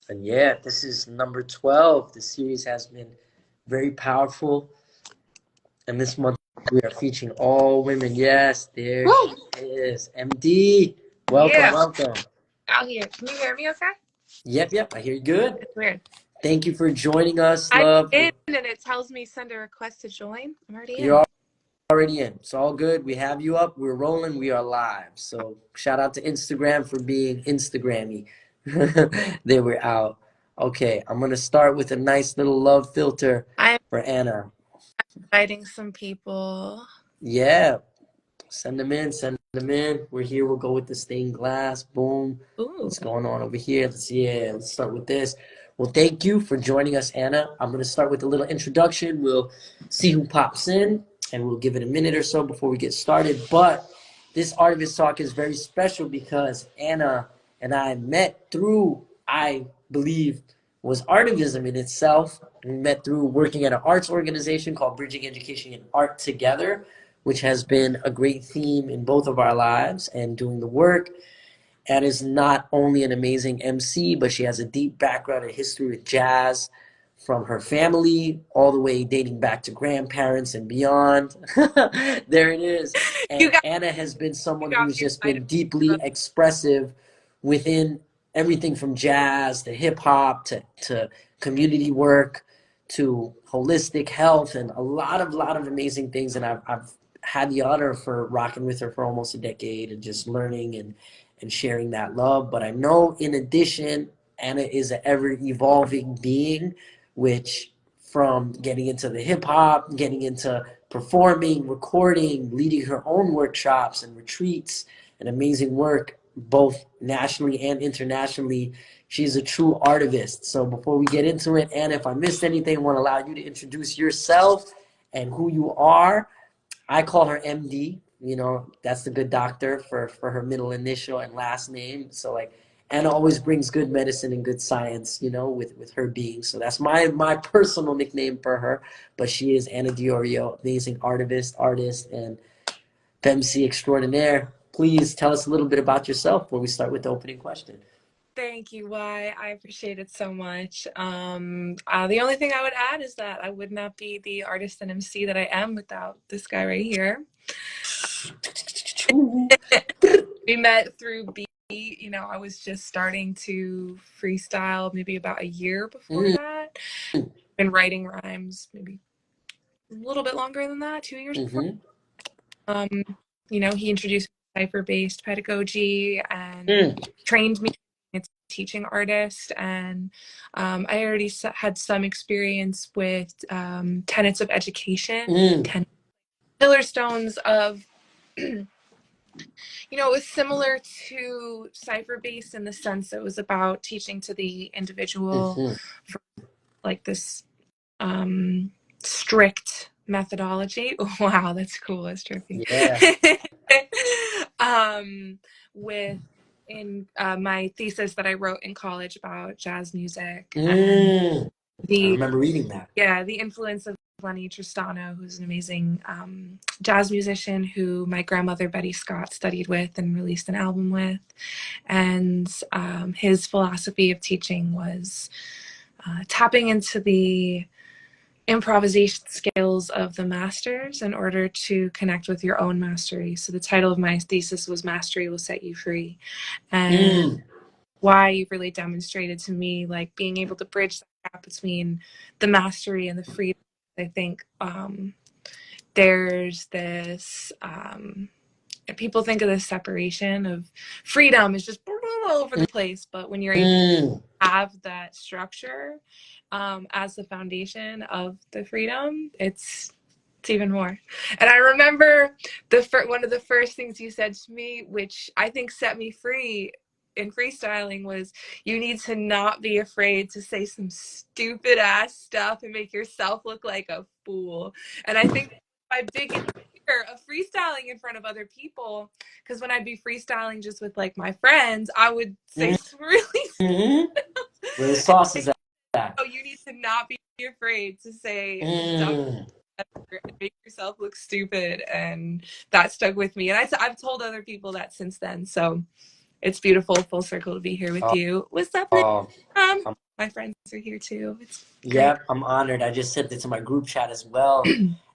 And yeah, this is number 12. The series has been very powerful. And this month we are featuring all women. Yes, there Woo! she is. MD. Welcome, Yeah, welcome. out here. Can you hear me okay? Yep, I hear you good. It's weird. Thank you for joining us, I'm love. in and it tells me send a request to join. I'm already in. You're already in. It's all good. We have you up. We're rolling. We are live. So shout out to Instagram for being Instagrammy. They were out. Okay, I'm gonna start with a nice little love filter I'm for Anna. inviting some people. Yeah, send them in. Send them in. We're here. We'll go with the stained glass. Boom. Ooh. What's going on over here? Let's start with this. Well, thank you for joining us, Anna. I'm gonna start with a little introduction. We'll see who pops in, and we'll give it a minute or so before we get started. But this Artivist Talk is very special because Anna and I met through, I believe, was artivism in itself. We met through working at an arts organization called Bridging Education and Art Together, which has been a great theme in both of our lives and doing the work. Anna is not only an amazing MC, but she has a deep background and history with jazz from her family, all the way dating back to grandparents and beyond. There it is. You And got Anna has been you someone got who's me just excited. been deeply expressive within everything from jazz to hip hop to community work to holistic health and a lot of amazing things. And I've had the honor for rocking with her for almost a decade and just learning and sharing that love. But I know in addition, Anna is an ever evolving being, which from getting into the hip hop, getting into performing, recording, leading her own workshops and retreats and amazing work, both nationally and internationally. She's a true artivist. So before we get into it, Anna, if I missed anything, I want to allow you to introduce yourself and who you are. I call her MD. You know, that's the good doctor for her middle initial and last name. So like Anna always brings good medicine and good science, you know, with her being. So that's my personal nickname for her. But she is Anna Diorio, amazing artist, and emcee extraordinaire. Please tell us a little bit about yourself before we start with the opening question. Thank you, Why. I appreciate it so much. The only thing I would add is that I would not be the artist and MC that I am without this guy right here. We met through B. You know, I was just starting to freestyle maybe about a year before Mm, that. Been writing rhymes maybe a little bit longer than that, 2 years before. mm-hmm, You know, he introduced cipher-based pedagogy and mm, trained me as a teaching artist. And I already had some experience with tenets of education, mm, 10 pillar stones of, you know, it was similar to cipher-based in the sense that it was about teaching to the individual mm-hmm. for like this strict methodology. Wow, that's cool. That's trippy. Yeah. With in my thesis that I wrote in college about jazz music and Mm. I the remember reading that. the influence of Lenny Tristano, who's an amazing jazz musician who my grandmother Betty Scott studied with and released an album with. And his philosophy of teaching was tapping into the improvisation skills of the masters in order to connect with your own mastery. So the title of my thesis was Mastery Will Set You Free. And Mm. why you really demonstrated to me like being able to bridge the gap between the mastery and the freedom. I think there's this people think of this separation of freedom is just all over the place, but when you're able Mm. to have that structure as the foundation of the freedom, it's even more. And I remember one of the first things you said to me, which I think set me free in freestyling, was you need to not be afraid to say some stupid ass stuff and make yourself look like a fool. And I think my biggest fear of freestyling in front of other people, because when I'd be freestyling just with like my friends, I would say some really Mm-hmm. Where the sauce is at. oh, you need to not be afraid to say dumb Mm. and make yourself look stupid. And that stuck with me. And I've told other people that since then. So It's beautiful, full circle to be here with Oh, you. What's up, Nick? oh, My friends are here too. It's great. yeah, I'm honored. I just sent it to my group chat as well.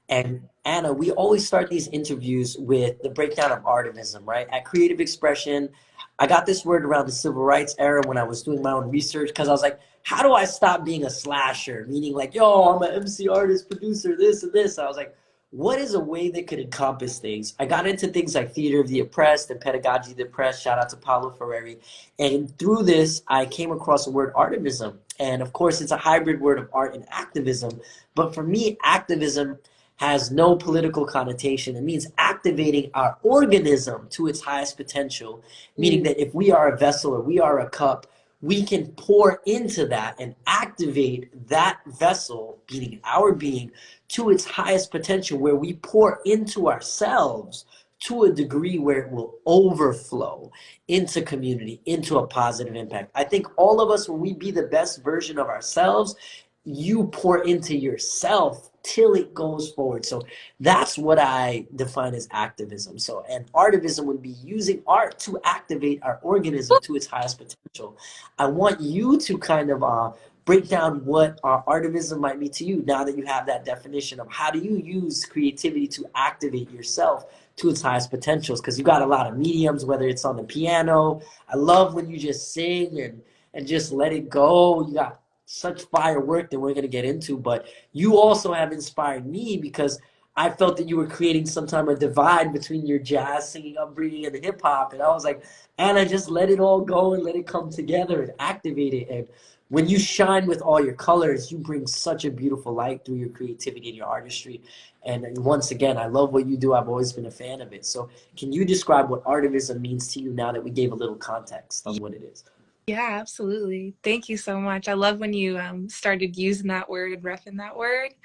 And Anna, we always start these interviews with the breakdown of artivism, right? At Creative Expression, I got this word around the civil rights era when I was doing my own research because I was like, how do I stop being a slasher? Meaning like, yo, I'm an MC artist, producer, this and this. I was like, what is a way that could encompass things? I got into things like theater of the oppressed and pedagogy of the oppressed. Shout out to Paulo Freire. And through this, I came across the word artivism. And of course, it's a hybrid word of art and activism. But for me, activism has no political connotation. It means activating our organism to its highest potential, meaning that if we are a vessel or we are a cup, we can pour into that and activate that vessel, meaning our being, to its highest potential, where we pour into ourselves to a degree where it will overflow into community, into a positive impact. I think all of us, when we be the best version of ourselves, you pour into yourself till it goes forward. So that's what I define as activism. So, and artivism would be using art to activate our organism to its highest potential. I want you to kind of break down what artivism might be to you now that you have that definition of how do you use creativity to activate yourself to its highest potentials, because you got a lot of mediums, whether it's on the piano. I love when you just sing and just let it go. You got such fire work that we're going to get into, but you also have inspired me because I felt that you were creating some type of divide between your jazz singing upbringing and the hip hop. And I was like, Anna, just let it all go and let it come together and activate it. And when you shine with all your colors, you bring such a beautiful light through your creativity and your artistry. And once again, I love what you do. I've always been a fan of it. So can you describe what artivism means to you now that we gave a little context on what it is? Yeah, absolutely. Thank you so much. I love when you started using that word and repping that word.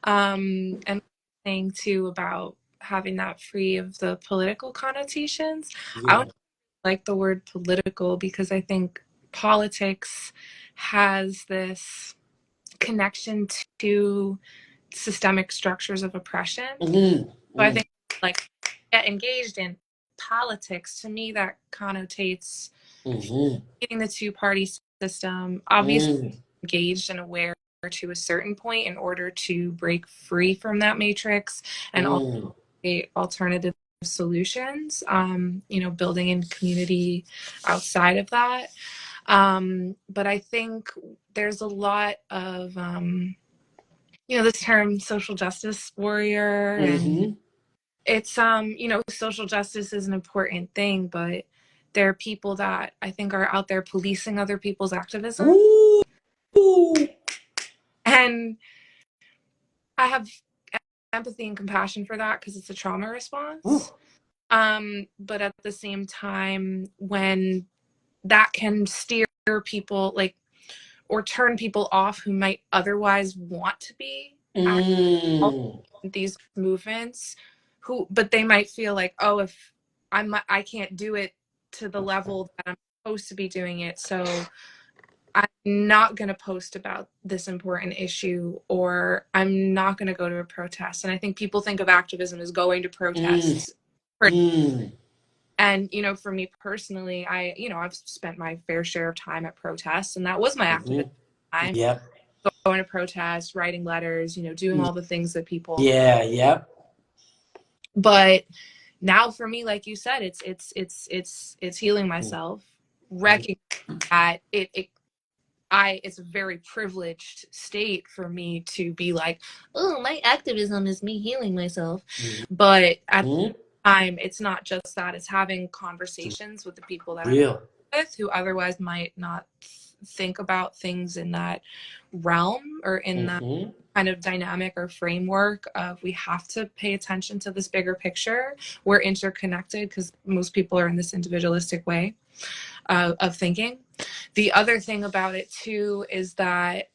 And saying too about having that free of the political connotations. I Yeah. would like the word political because I think politics has this connection to systemic structures of oppression. Mm-hmm. So I think like get engaged in politics, to me that connotates Mm-hmm. getting the two-party system, obviously Mm-hmm. engaged and aware to a certain point in order to break free from that matrix and also Mm-hmm. create alternative solutions, building in community outside of that. But I think there's a lot of, this term social justice warrior, and Mm-hmm. it's, social justice is an important thing, but there are people that I think are out there policing other people's activism. Ooh. And I have empathy and compassion for that because it's a trauma response. Ooh. But at the same time, when that can steer people or turn people off who might otherwise want to be active Mm. in these movements, but they might feel like, oh, if I can't do it to the level that I'm supposed to be doing it, so I'm not going to post about this important issue, or I'm not going to go to a protest. And I think people think of activism as going to Mm. protests. Mm. And, for me personally, I've spent my fair share of time at protests, and that was my activism Mm-hmm. time, Yep. going to protests, writing letters, doing all the things that people. Yeah. Yep. But now for me, like you said, it's healing myself, recognizing that it's a very privileged state for me to be like, oh, my activism is me healing myself. But at Mm-hmm. the time, it's not just that, it's having conversations with the people that I'm Real. with who otherwise might not think about things in that realm or in that Mm-hmm. kind of dynamic or framework of we have to pay attention to this bigger picture. We're interconnected because most people are in this individualistic way of thinking. The other thing about it too is that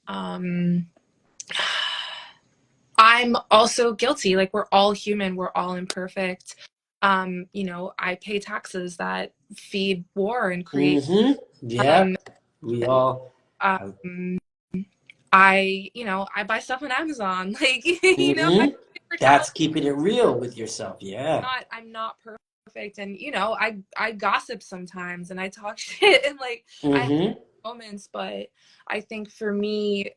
I'm also guilty. Like, we're all human, we're all imperfect. I pay taxes that feed war and create. Mm-hmm. Um, Yep. We all. um, I buy stuff on Amazon. Like, I Mm-hmm. paper That's towels. keeping it real with yourself. Yeah. I'm not perfect. perfect. And you know, I gossip sometimes and I talk shit and like I have Mm-hmm. moments, but I think for me,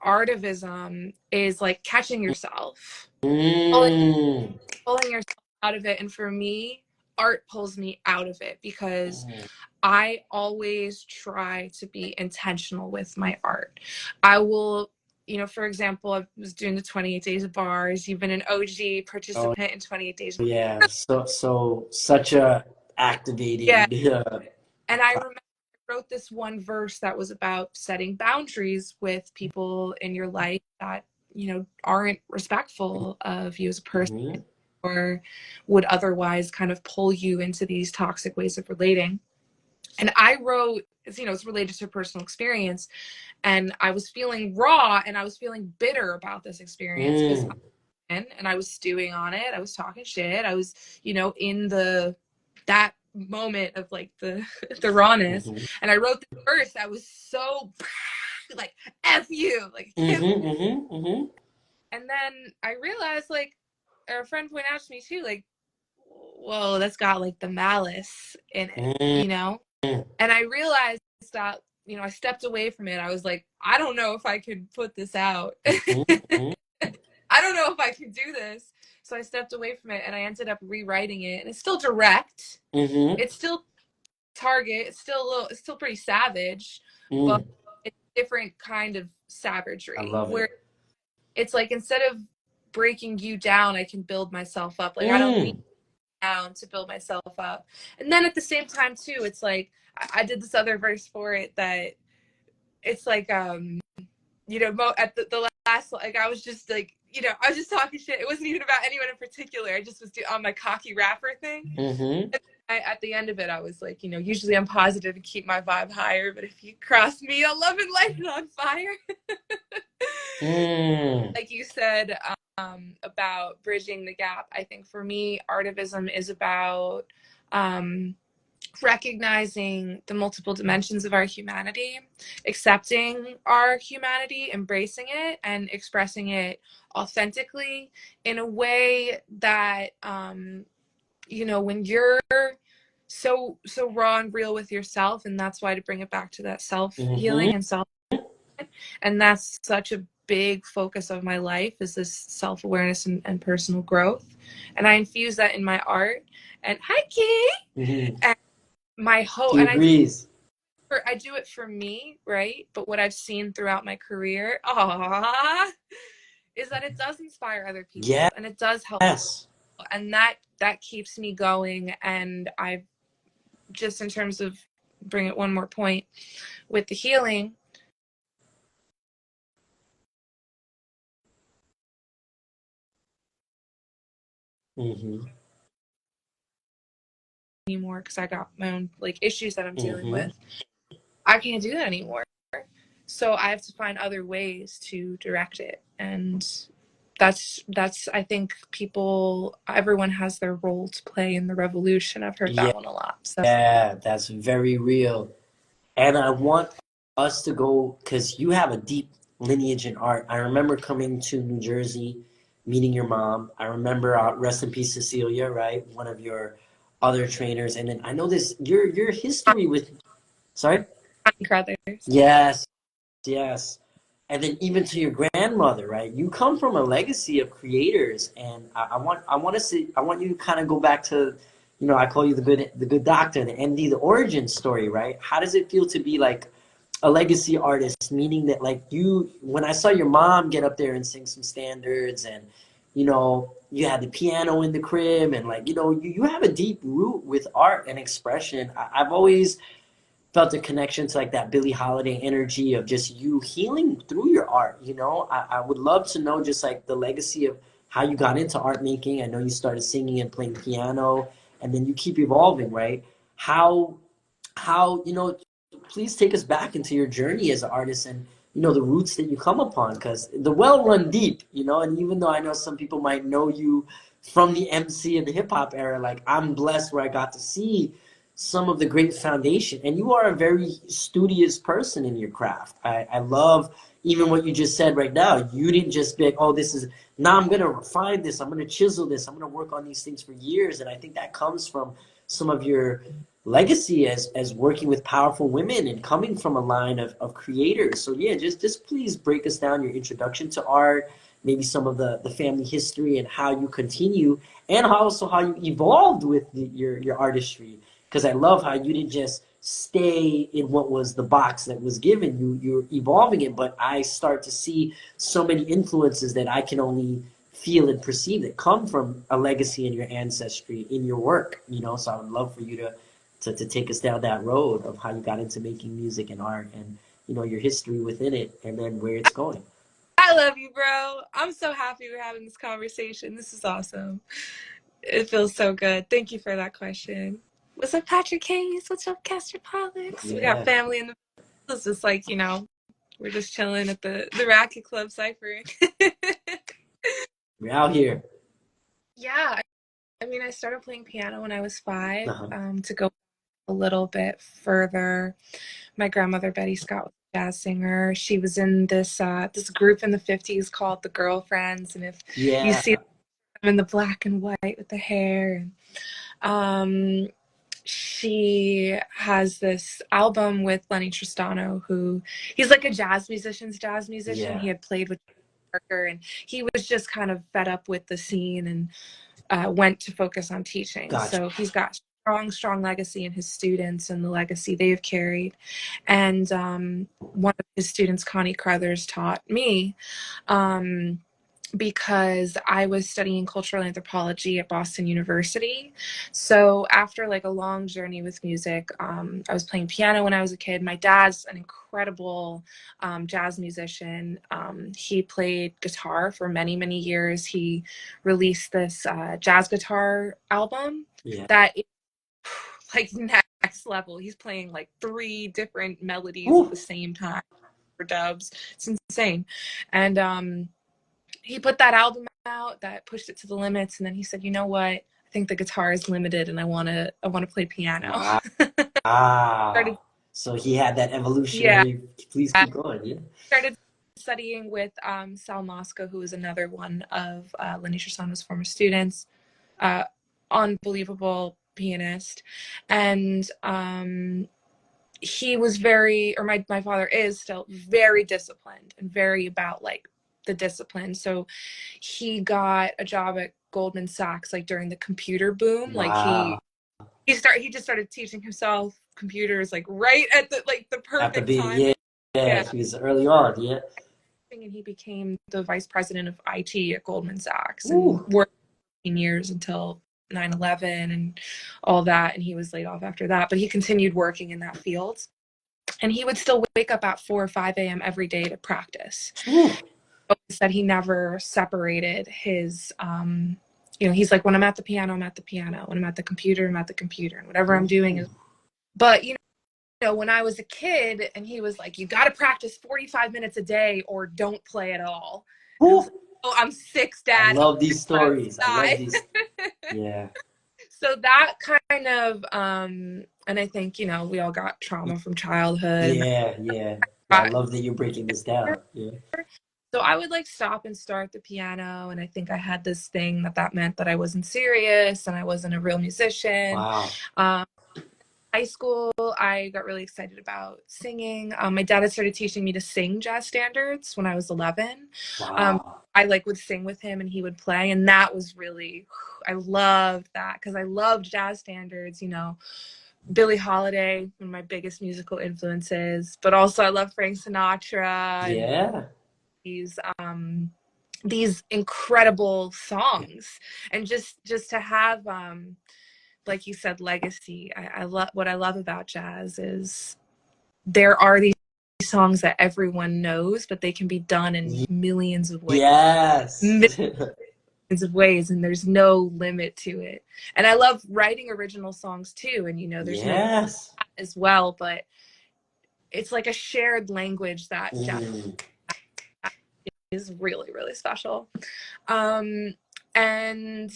artivism is like catching yourself, pulling, Mm. pulling yourself out of it. And for me, art pulls me out of it because Mm. I always try to be intentional with my art. I will, you know, for example, I was doing the 28 Days of Bars. You've been an OG Oh participant in 28 Days. yeah, so such a Yeah. activating And I remember I wrote this one verse that was about setting boundaries with people in your life that, you know, aren't respectful of you as a person Mhm. or would otherwise kind of pull you into these toxic ways of relating. And I wrote, you know, it's related to personal experience. And I was feeling raw and I was feeling bitter about this experience because Mm. and I was stewing on it. I was talking shit. I was, you know, in that moment of like the the rawness. Mhm. And I wrote the verse that was so like F you, like hit. Mhm. Mhm. Mhm. And then I realized like a friend pointed out to me too, like, whoa, that's got like the malice in it, Mm. you know? And I realized that, you know, I stepped away from it. I was like, I don't know if I could put this out. Mhm. Mhm. I don't know if I could do this. So I stepped away from it and I ended up rewriting it. And it's still direct. Mhm. It's still target. It's still it's still pretty savage, but Mm. it's a different kind of I savagery love where it. it's like instead of breaking you down, I can build myself up. Like I don't need Mm. down to build myself up. And then at the same time too, it's like I did this other verse for it that it's like you know, at the last, like, I was just like, you know, I was just talking shit. It wasn't even about anyone in particular. I just was on my cocky rapper thing. Mhm. At the end of it, I was like, you know, usually I'm positive and keep my vibe higher, but if you cross me, I'll love and light it on fire. Mm. Like you said, about bridging the gap, I think for me, artivism is about um, recognizing the multiple dimensions of our humanity, accepting our humanity, embracing it, and expressing it authentically in a way that, you know, when you're so raw and real with yourself, and that's why to bring it back to that self Mhm. healing and self, and that's such a big focus of my life is this self-awareness and personal growth, and I infuse that in my art. And hi Key. Mhm. And my hope, He and agrees. I do it for me, right? But what I've seen throughout my career, ah, is that it does inspire other people and it does help, Yes. and that keeps me going. And I've just in terms of bring it one more point with the healing Mhm. anymore because I got my own like issues that I'm dealing Mhm. with. I can't do that anymore. So I have to find other ways to direct it. And that's I think everyone has their role to play in the revolution. I've heard Yeah, that one a lot. So that's very real. And I want us to go because you have a deep lineage in art. I remember coming to New Jersey, meeting your mom. I remember rest in peace, Cecilia, right? One of your other trainers. And then I know this your history with sorry? Crothers. Yes, yes. And then even to your grandmother, right? You come from a legacy of creators, and I want you to kind of go back to, you know, I call you the good doctor, the MD, the origin story, right? How does it feel to be like a legacy artist, meaning that like you, when I saw your mom get up there and sing some standards, and you know, you had the piano in the crib, and like, you know, you have a deep root with art and expression. I've always felt a connection to like that Billie Holiday energy of just you healing through your art. You know, I would love to know just like the legacy of how you got into art making. I know you started singing and playing piano, and then you keep evolving, right? How you know, please take us back into your journey as an artist and you know the roots that you come upon because the well run deep, you know. And even though I know some people might know you from the MC and the hip hop era, like I'm blessed where I got to see some of the great foundation. And you are a very studious person in your craft. I love even what you just said right now. You didn't just be like, oh, this is, now I'm going to refine this. I'm going to chisel this. I'm going to work on these things for years. And I think that comes from some of your legacy as working with powerful women and coming from a line of creators. So yeah, just please break us down your introduction to art, maybe some of the family history and how you continue, and also how you evolved with your artistry. Because I love how you didn't just stay in what was the box that was given you. You're evolving it, but I start to see so many influences that I can only feel and perceive that come from a legacy in your ancestry in your work. So I would love for you to take us down that road of how you got into making music and art, and your history within it, and then where it's going. I love you, bro. I'm so happy we're having this conversation. This is awesome. It feels so good. Thank you for that question. What's up, Patrick Hayes? What's up, Castor Pollux? We got Yeah, family in the. It's just like, we're just chilling at the Racket Club ciphering. we're out here. Yeah, I mean, I started playing piano when I was 5. Uh-huh. To go a little bit further, my grandmother Betty Scott was a jazz singer. She was in this group in the 50s called the Girlfriends, and if you Yeah, see them in the black and white with the hair, um, she has this album with Lenny Tristano, who he's like a jazz musician. yeah, He had played with Parker, and he was just kind of fed up with the scene and went to focus on teaching. gotcha. So he's got strong legacy in his students and the legacy they've carried. And one of his students, Connie Crothers, taught me. Because I was studying cultural anthropology at Boston University. So after like a long journey with music, I was playing piano when I was a kid. My dad's an incredible jazz musician. He played guitar for many years. He released this jazz guitar album Yeah. that is like next level. He's playing like 3 different melodies at the Woo. same time for dubs. It's insane. And he put that album out that pushed it to the limits, and then he said, you know what, I think the guitar is limited and I want to play piano. Started, Wow. So he had that yeah, evolutionary. Please keep going. Yeah. started studying with Sal Mosca, who is another one of Lenny Tristano's former students. uh, Unbelievable pianist. And he was my father is still very disciplined and very about like the discipline. So he got a job at Goldman Sachs like during the computer boom. Like Wow. he just started teaching himself computers like right at the At the perfect beginning, time. yeah, yeah. Yeah. He was early on. Yeah. And he became the vice president of IT at Goldman Sachs and Woo. worked 15 years until 9/11 and all that, and he was laid off after that, but he continued working in that field. And he would still wake up at 4 or 5 a.m. every day to practice. Woo. He said he never separated his, he's like, when I'm at the piano, I'm at the piano. When I'm at the computer, I'm at the computer. And whatever I'm doing Ooh. is, but, when I was a kid and he was like, you got to practice 45 minutes a day or don't play at all. And I was Woo. like, oh, I'm 6, I Dad. love these I'm stories. I love 5. these. Yeah. So that kind of, and I think, we all got trauma from childhood. Yeah. Yeah. I And love that you're breaking this down. Yeah. so I would like stop and start the piano. And I think I had this thing that meant that I wasn't serious and I wasn't a real musician. Wow. Um, High school, I got really excited about singing. My dad had started teaching me to sing jazz standards when I was 11. Wow. I like would sing with him and he would play, and that was really, I loved that because I loved jazz standards. Billie Holiday, one of my biggest musical influences, but also I love Frank Sinatra and Yeah. these incredible songs, and just to have like you said, legacy. I love what I love about jazz is there are these songs that everyone knows, but they can be done in millions of ways. Yes. Millions of ways, and there's no limit to it. And I love writing original songs too, and there's no Yes. as well, but it's like a shared language that jazz Mm. is really special. And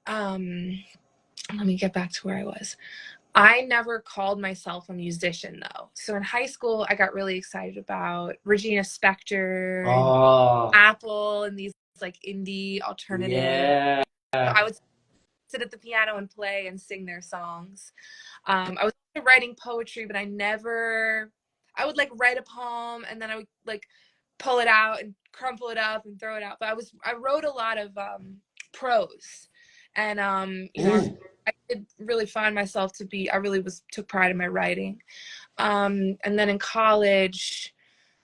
um let me get back to where I was. I never called myself a musician though. So in high school, I got really excited about Regina Spektor and Oh, Apple and these like indie alternative. yeah. I would sit at the piano and play and sing their songs. I was writing poetry, but I would like write a poem and then I would like pull it out and crumple it up and throw it out. But I wrote a lot of prose, and Mm, I did really find myself to be. I really took pride in my writing. And then in college,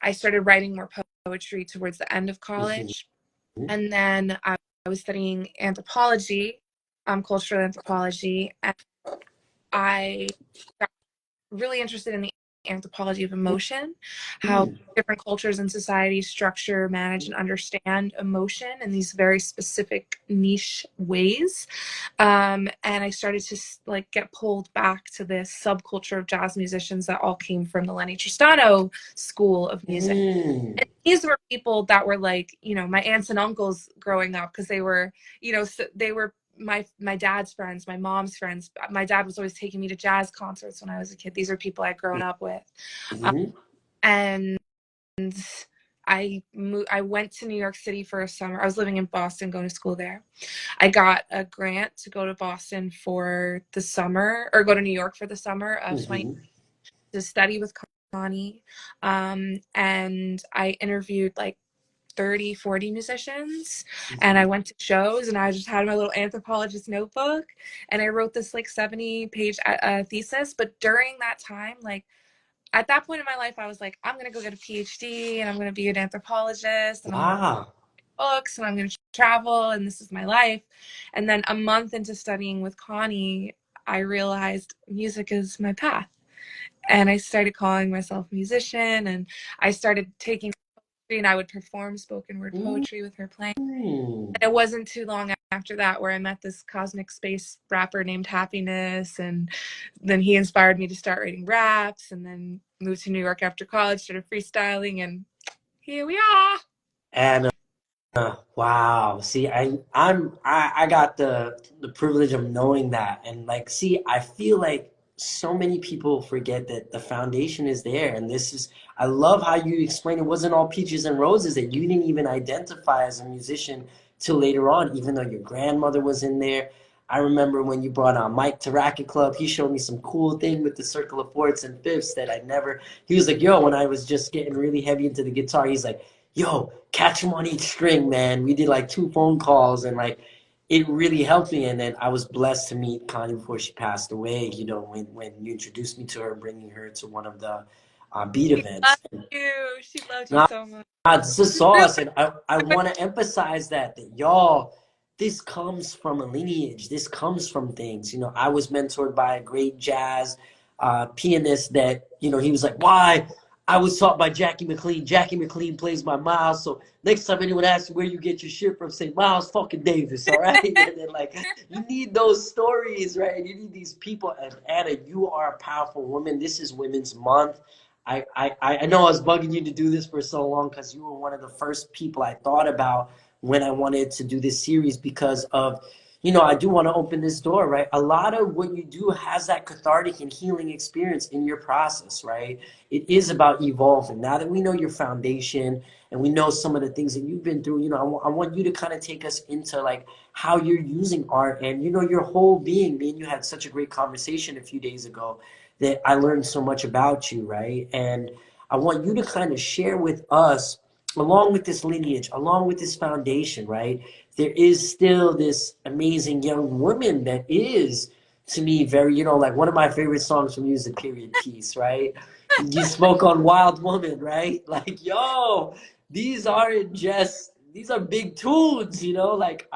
I started writing more poetry towards the end of mhm, college, and then I was studying anthropology, cultural anthropology, and I got really interested in the anthropology of emotion, how mm, different cultures and societies structure, manage, and understand emotion in these very specific niche ways. And I started to like get pulled back to this subculture of jazz musicians that all came from the Lenny Tristano school of music. mm. And these were people that were like, my aunts and uncles growing up because they were, they were my dad's friends, my mom's friends. My dad was always taking me to jazz concerts when I was a kid. These are people I'd grown up with, um, Mhm, and I went to New York City for a summer. I was living in Boston, going to school there. I got a grant to go to Boston for the summer, or go to New York for the summer of 20 mhm, to study with Connie. And I interviewed like 30, 40 musicians, and I mhm. went to shows, and I just had my little anthropologist notebook, and I wrote this like 70-page thesis. But during that time, like at that point in my life, I was like, I'm going to go get a PhD and I'm going to be an anthropologist and I'm going to Wow. write books and I'm going to travel and this is my life. And then a month into studying with Connie, I realized music is my path. And I started calling myself a musician, and I started taking poetry, and I would perform spoken word poetry with her playing. Mm. And it wasn't too long after that where I met this cosmic space rapper named Happiness, and then he inspired me to start writing raps, and then moved to New York after college, started freestyling, and here we are. And wow. See, I got the privilege of knowing that. And like, see, I feel like so many people forget that the foundation is there. And this is, I love how you explained it wasn't all peaches and roses, that you didn't even identify as a musician till later on, even though your grandmother was in there. I remember when you brought on Mike to Racket Club, he showed me some cool thing with the circle of fourths and fifths that I never, he was like, yo, when I was just getting really heavy into the guitar, he's like, yo, catch him on each string, man. We did like 2 phone calls and like it really helped me. And then I was blessed to meet Connie before she passed away, when you introduced me to her, bringing her to one of the beat She loved events. you. She loved you And so much. it's the She's really sauce, and I want to emphasize that y'all, this comes from a lineage. This comes from things. I was mentored by a great jazz pianist that he was like, "Why?" I was taught by Jackie McLean. Jackie McLean plays my Miles. So next time anyone asks where you get your shit from, say Miles fucking Davis. All right, and then like you need those stories, right? You need these people. And Anna, you are a powerful woman. This is Women's Month. I know I was bugging you to do this for so long because you were one of the first people I thought about when I wanted to do this series because of, I do want to open this door, right? A lot of what you do has that cathartic and healing experience in your process, right? It is about evolving. Now that we know your foundation and we know some of the things that you've been through, I want you to kind of take us into like how you're using art and, your whole being. Me and you had such a great conversation a few days ago that I learned so much about you, right? And I want you to kind of share with us, along with this lineage, along with this foundation, right? There is still this amazing young woman that is, to me, very, like one of my favorite songs from you is the period piece, right? You spoke on Wild Woman, right? Like, yo, these are big tunes, like,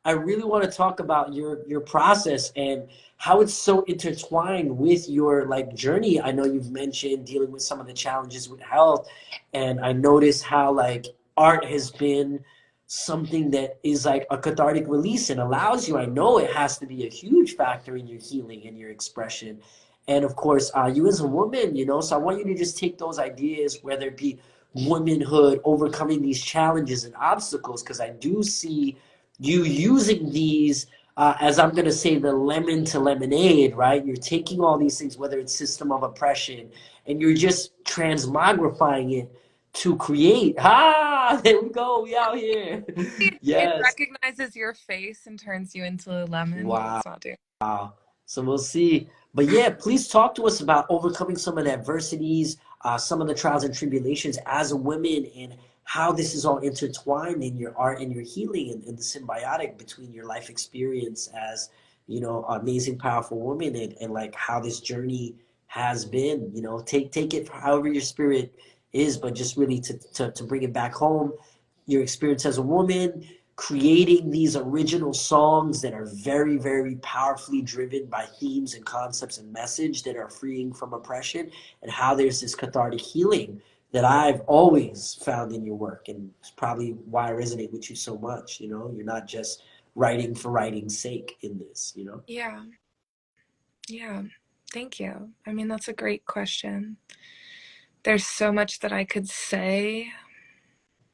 I really want to talk about your process and how it's so intertwined with your like journey. I know you've mentioned dealing with some of the challenges with health, and I notice how like art has been something that is like a cathartic release and allows you. I know it has to be a huge factor in your healing and your expression. And of course, you as a woman, so I want you to just take those ideas, whether it be womanhood, overcoming these challenges and obstacles, because I do see you using these as I'm going to say, the lemon to lemonade, right? You're taking all these things, whether it's system of oppression, and you're just transmogrifying it to create. Ah, there we go. We out here. It Yes. recognizes your face and turns you into a lemon, but Wow. it's not doing. So we'll see. But yeah, please talk to us about overcoming some of the adversities, some of the trials and tribulations as a woman, and how this is all intertwined in your art and your healing, and the symbiotic between your life experience as, amazing, powerful woman, and like how this journey has been. Take it however your spirit is, but just really to bring it back home, your experience as a woman, creating these original songs that are very, very powerfully driven by themes and concepts and message that are freeing from oppression, and how there's this cathartic healing that I've always found in your work. And it's probably why I resonate with you so much. You're not just writing for writing's sake in this. Yeah. Yeah. Thank you. I mean, that's a great question. There's so much that I could say.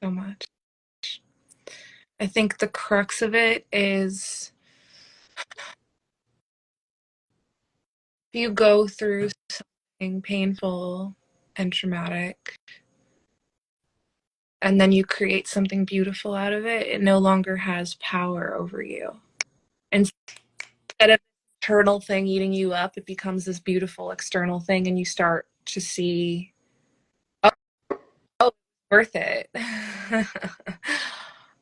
So much. I think the crux of it is if you go through something painful and traumatic, and then you create something beautiful out of it, it no longer has power over you. Instead of internal thing eating you up, it becomes this beautiful external thing, and you start to see, oh, oh worth it.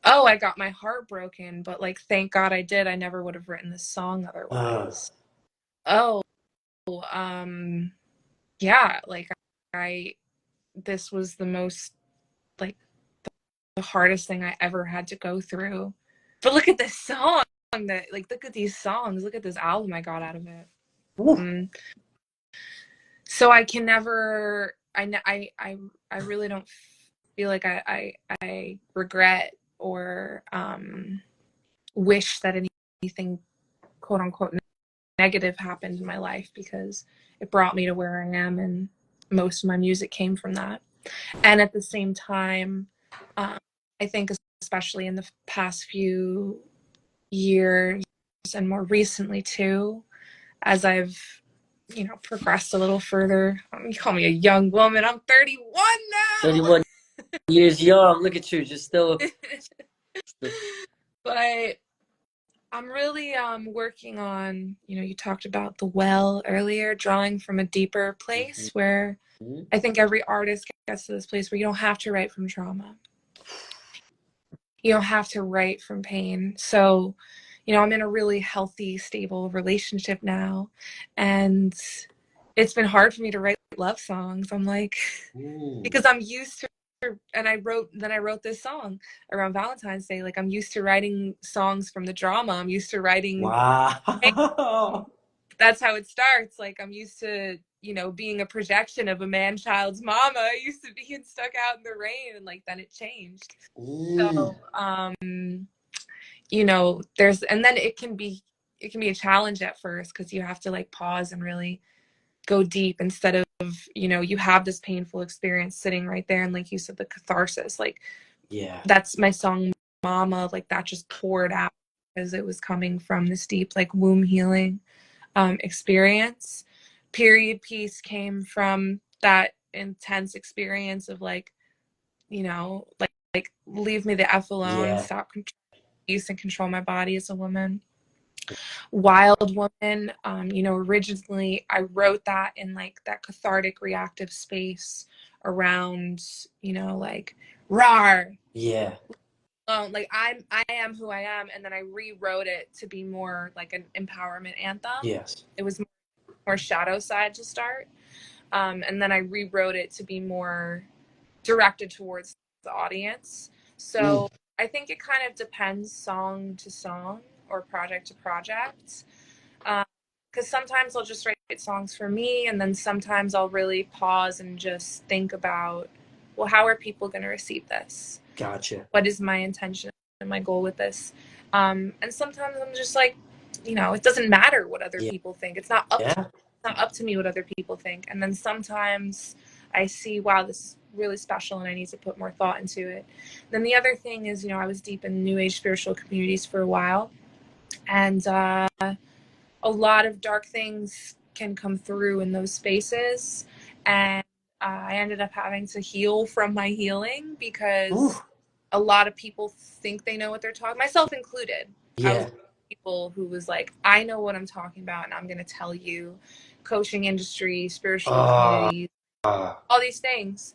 Oh, I got my heart broken, but like, thank God I did. I never would have written this song Uh, otherwise. Oh, yeah, like I, this was the most, like, the hardest thing I ever had to go through. But look at this song look at these songs, look at this album I got out of it. woo. Um, so I can never, I really don't feel like I regret or wish that anything quote unquote negative happened in my life, because it brought me to where I am, and most of my music came from that. And at the same time, um, I think especially in the past few years and more recently too, as I've progressed a little further. You call me a young woman. I'm 31 31 years young. Look at you, just still. now. But I'm really working on, you talked about the well earlier, drawing from a deeper place where Mhm. I think every artist gets to this place where you don't have to write from trauma. You don't have to write from pain. So, I'm in a really healthy, stable relationship now. And it's been hard for me to write love songs. I'm like, Ooh. because I'm used to, and I wrote this song around Valentine's Day. Like, I'm used to writing songs from the drama. I'm used to writing. Wow. That's how it starts. Like, I'm used to, being a projection of a man-child's mama. I used to being stuck out in the rain, and like then it changed. Ooh. So, there's, and then it can be a challenge at first, because you have to like pause and really go deep, instead of, you have this painful experience sitting right there, and like you said, the catharsis, like Yeah. that's my song Mama, like that just poured out because it was coming from this deep like womb healing experience. Period piece came from that intense experience of like, like leave me the F alone, Yeah. stop use and control my body as a woman. Wild Woman, originally I wrote that in like that cathartic reactive space around, like rar, Yeah. like I am who I am, and then I rewrote it to be more like an empowerment anthem. Yes. It was more shadow side to start, and then I rewrote it to be more directed towards the audience. Mm. So I think it kind of depends song to song or project to project. Because sometimes I'll just write songs for me, and then sometimes I'll really pause and just think about, well, how are people going to receive this? Gotcha. What is my intention and my goal with this? And sometimes I'm just like, it doesn't matter what other Yeah. people think. It's not up to me what other people think. And then sometimes I see, wow, this is really special, and I need to put more thought into it. Then the other thing is, I was deep in New Age spiritual communities for a while, And a lot of dark things can come through in those spaces. And I ended up having to heal from my healing Ooh, because a lot of people think they know what they're talking, myself included. I was yeah. people who was like, I know what I'm talking about, and I'm going to tell you. Coaching industry, spiritual Uh, communities, all these things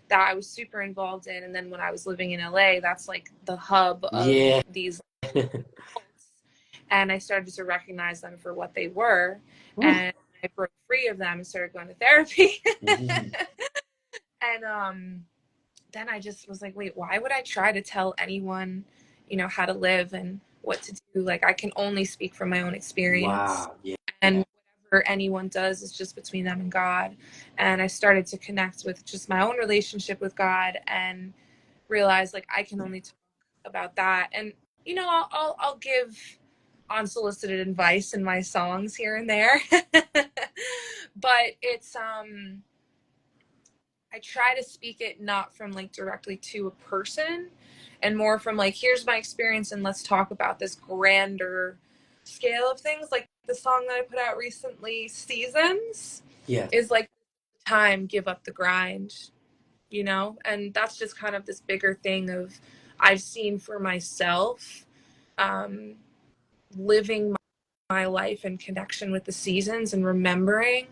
that I was super involved in. And then when I was living in LA, that's like the hub of yeah. these cults. And I started to recognize them for what they were. Ooh. And I broke free of them and started going to therapy. Mhm. And then I just was like, wait, why would I try to tell anyone, how to live and what to do? Like, I can only speak from my own experience. Wow. Yeah. And whatever anyone does is just between them and God. And I started to connect with just my own relationship with God and realize like I can only talk about that. And I'll give unsolicited advice in my songs here and there. But it's I try to speak it not from like directly to a person and more from like, here's my experience and let's talk about this grander scale of things. Like the song that I put out recently, Seasons, Yeah. is like time, give up the grind. And that's just kind of this bigger thing of I've seen for myself, um, living my life in connection with the seasons and remembering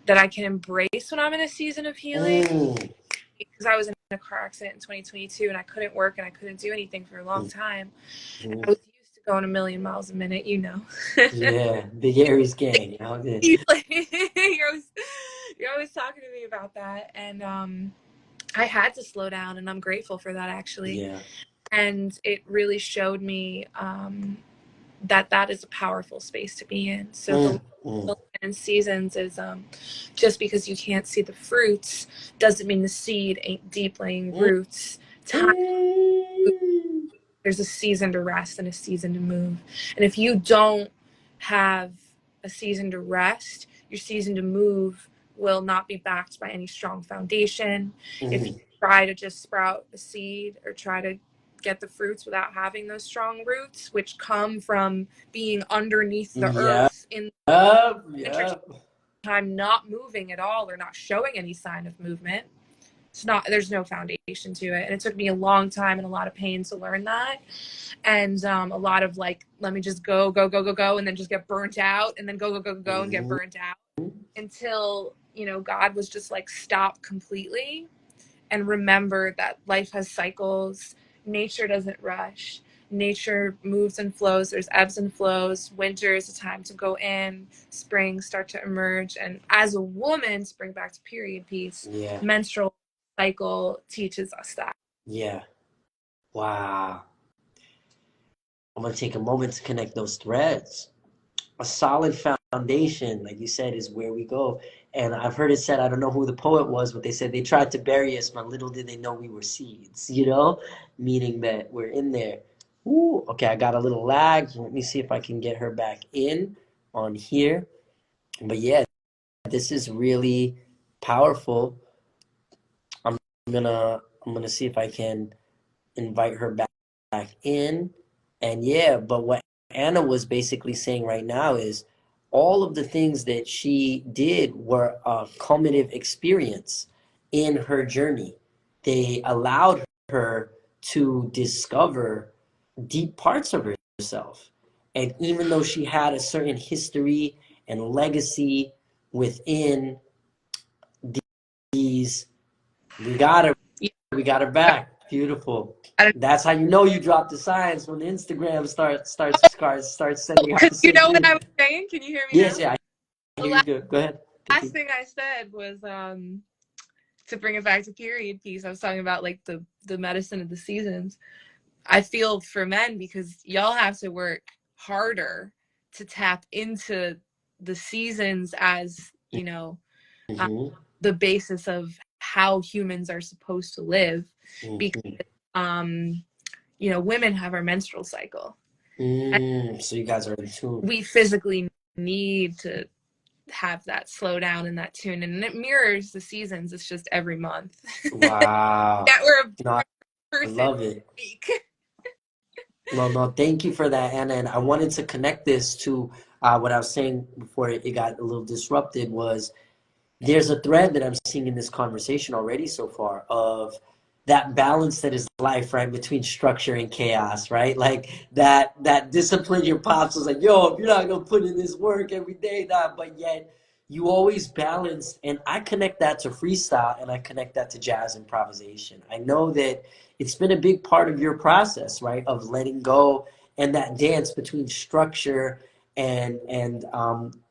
that I can embrace when I'm in a season of healing, Mm. because I was in a car accident in 2022 and I couldn't work and I couldn't do anything for a long time. And I Mhm. was used to going a million miles a minute. Yeah. Big Aries gang out there. you're always, you're always talking to me about that. And I had to slow down, and I'm grateful for that actually. Yeah. And it really showed me that is a powerful space to be in. So Mm. Mm. the in seasons is just because you can't see the fruits doesn't mean the seed ain't deep laying Mm. roots. Time, Mm. there's a season to rest and a season to move. And if you don't have a season to rest, your season to move will not be backed by any strong foundation. If you Mm. try to just sprout a seed or try to get the fruits without having those strong roots, which come from being underneath the Yep. earth in winter Yep. time, not moving at all or not showing any sign of movement, there's no foundation to it. And it took me a long time and a lot of pain to learn that. And a lot of like, let me just go, go, go, go, go, and then just get burnt out, and then go, go, go, go, go, and get Mhm. burnt out until, God was just like, stop completely and remember that life has cycles. Nature doesn't rush. Nature moves and flows. There's ebbs and flows. Winter is a time to go in. Spring start to emerge. And as a woman, to bring back to period piece, Yeah. menstrual cycle teaches us that. Yeah. Wow. I'm gonna take a moment to connect those threads. A solid foundation, like you said, is where we go. And I've heard it said, I don't know who the poet was, but they said they tried to bury us, but little did they know we were seeds, meaning that we're in there. Ooh, okay, I got a little lag. Let me see if I can get her back in on here. But yeah, this is really powerful. I'm I'm gonna see if I can invite her back in. And yeah, but what Anna was basically saying right now is all of the things that she did were a cumulative experience in her journey. They allowed her to discover deep parts of herself. And even though she had a certain history and legacy within these, we got her we got her back. Beautiful. I don't That's how you know you dropped the science when the Instagram starts know. sending out Because the you know what signal. I was saying? Can you hear me Yes, now? yeah, I The hear you good. Go ahead. last Continue. thing I said was to bring it back to period piece. I was talking about like the medicine of the seasons. I feel for men because y'all have to work harder to tap into the seasons as, uh, Mm-hmm. the basis of how humans are supposed to live. Because, Mm-hmm. um, women have our menstrual cycle. And So you guys are in tune. we physically need to have that slow down and that tune. And it mirrors the seasons. It's just every month. Wow. Yeah, we're a No, I person love it. week. Well, no, thank you for that, Anna. And I wanted to connect this to what I was saying before it got a little disrupted was there's a thread that I'm seeing in this conversation already so far of that balance that is life, right, between structure and chaos, right? Like that discipline your pops was like, yo, if you're not gonna put in this work every day, that, but yet you always balance, and I connect that to freestyle and I connect that to jazz improvisation. I know that it's been a big part of your process, right, of letting go and that dance between structure and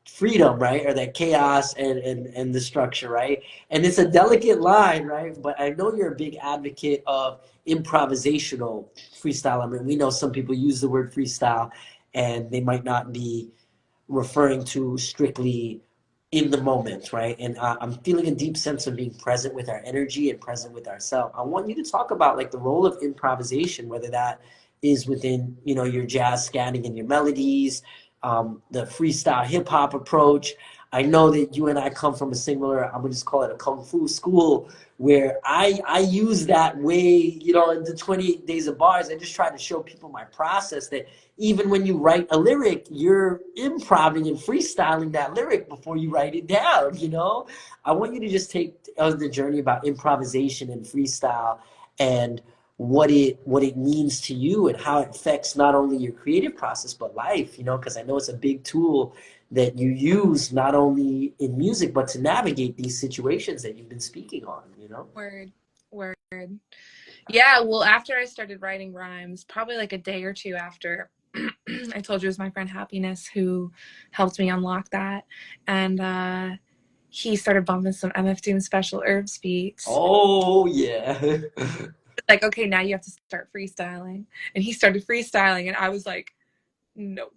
freedom, right? Or that chaos and the structure, right? And it's a delicate line, right? But I know you're a big advocate of improvisational freestyle. I mean, we know some people use the word freestyle and they might not be referring to strictly in the moment, right? And I'm feeling a deep sense of being present with our energy and present with ourselves. I want you to talk about like the role of improvisation, whether that is within, you know, your jazz scanning and your melodies, the freestyle hip hop approach. I know that you and I come from a similar, I'm gonna just call it a kung fu school, where I use that way, you know, in the 28 days of bars. I just try to show people my process that even when you write a lyric, you're improvising and freestyling that lyric before you write it down, you know? I want you to just take us the journey about improvisation and freestyle and what it means to you and how it affects not only your creative process but life, you know, because I know it's a big tool that you use not only in music but to navigate these situations that you've been speaking on, you know? Word, word. Yeah, well, after I started writing rhymes, probably like a day or two after, I told you it was my friend Happiness who helped me unlock that. And he started bumping some MF Doom special herbs beats. Oh yeah. Like, okay, now you have to start freestyling. And he started freestyling, and I was like, no,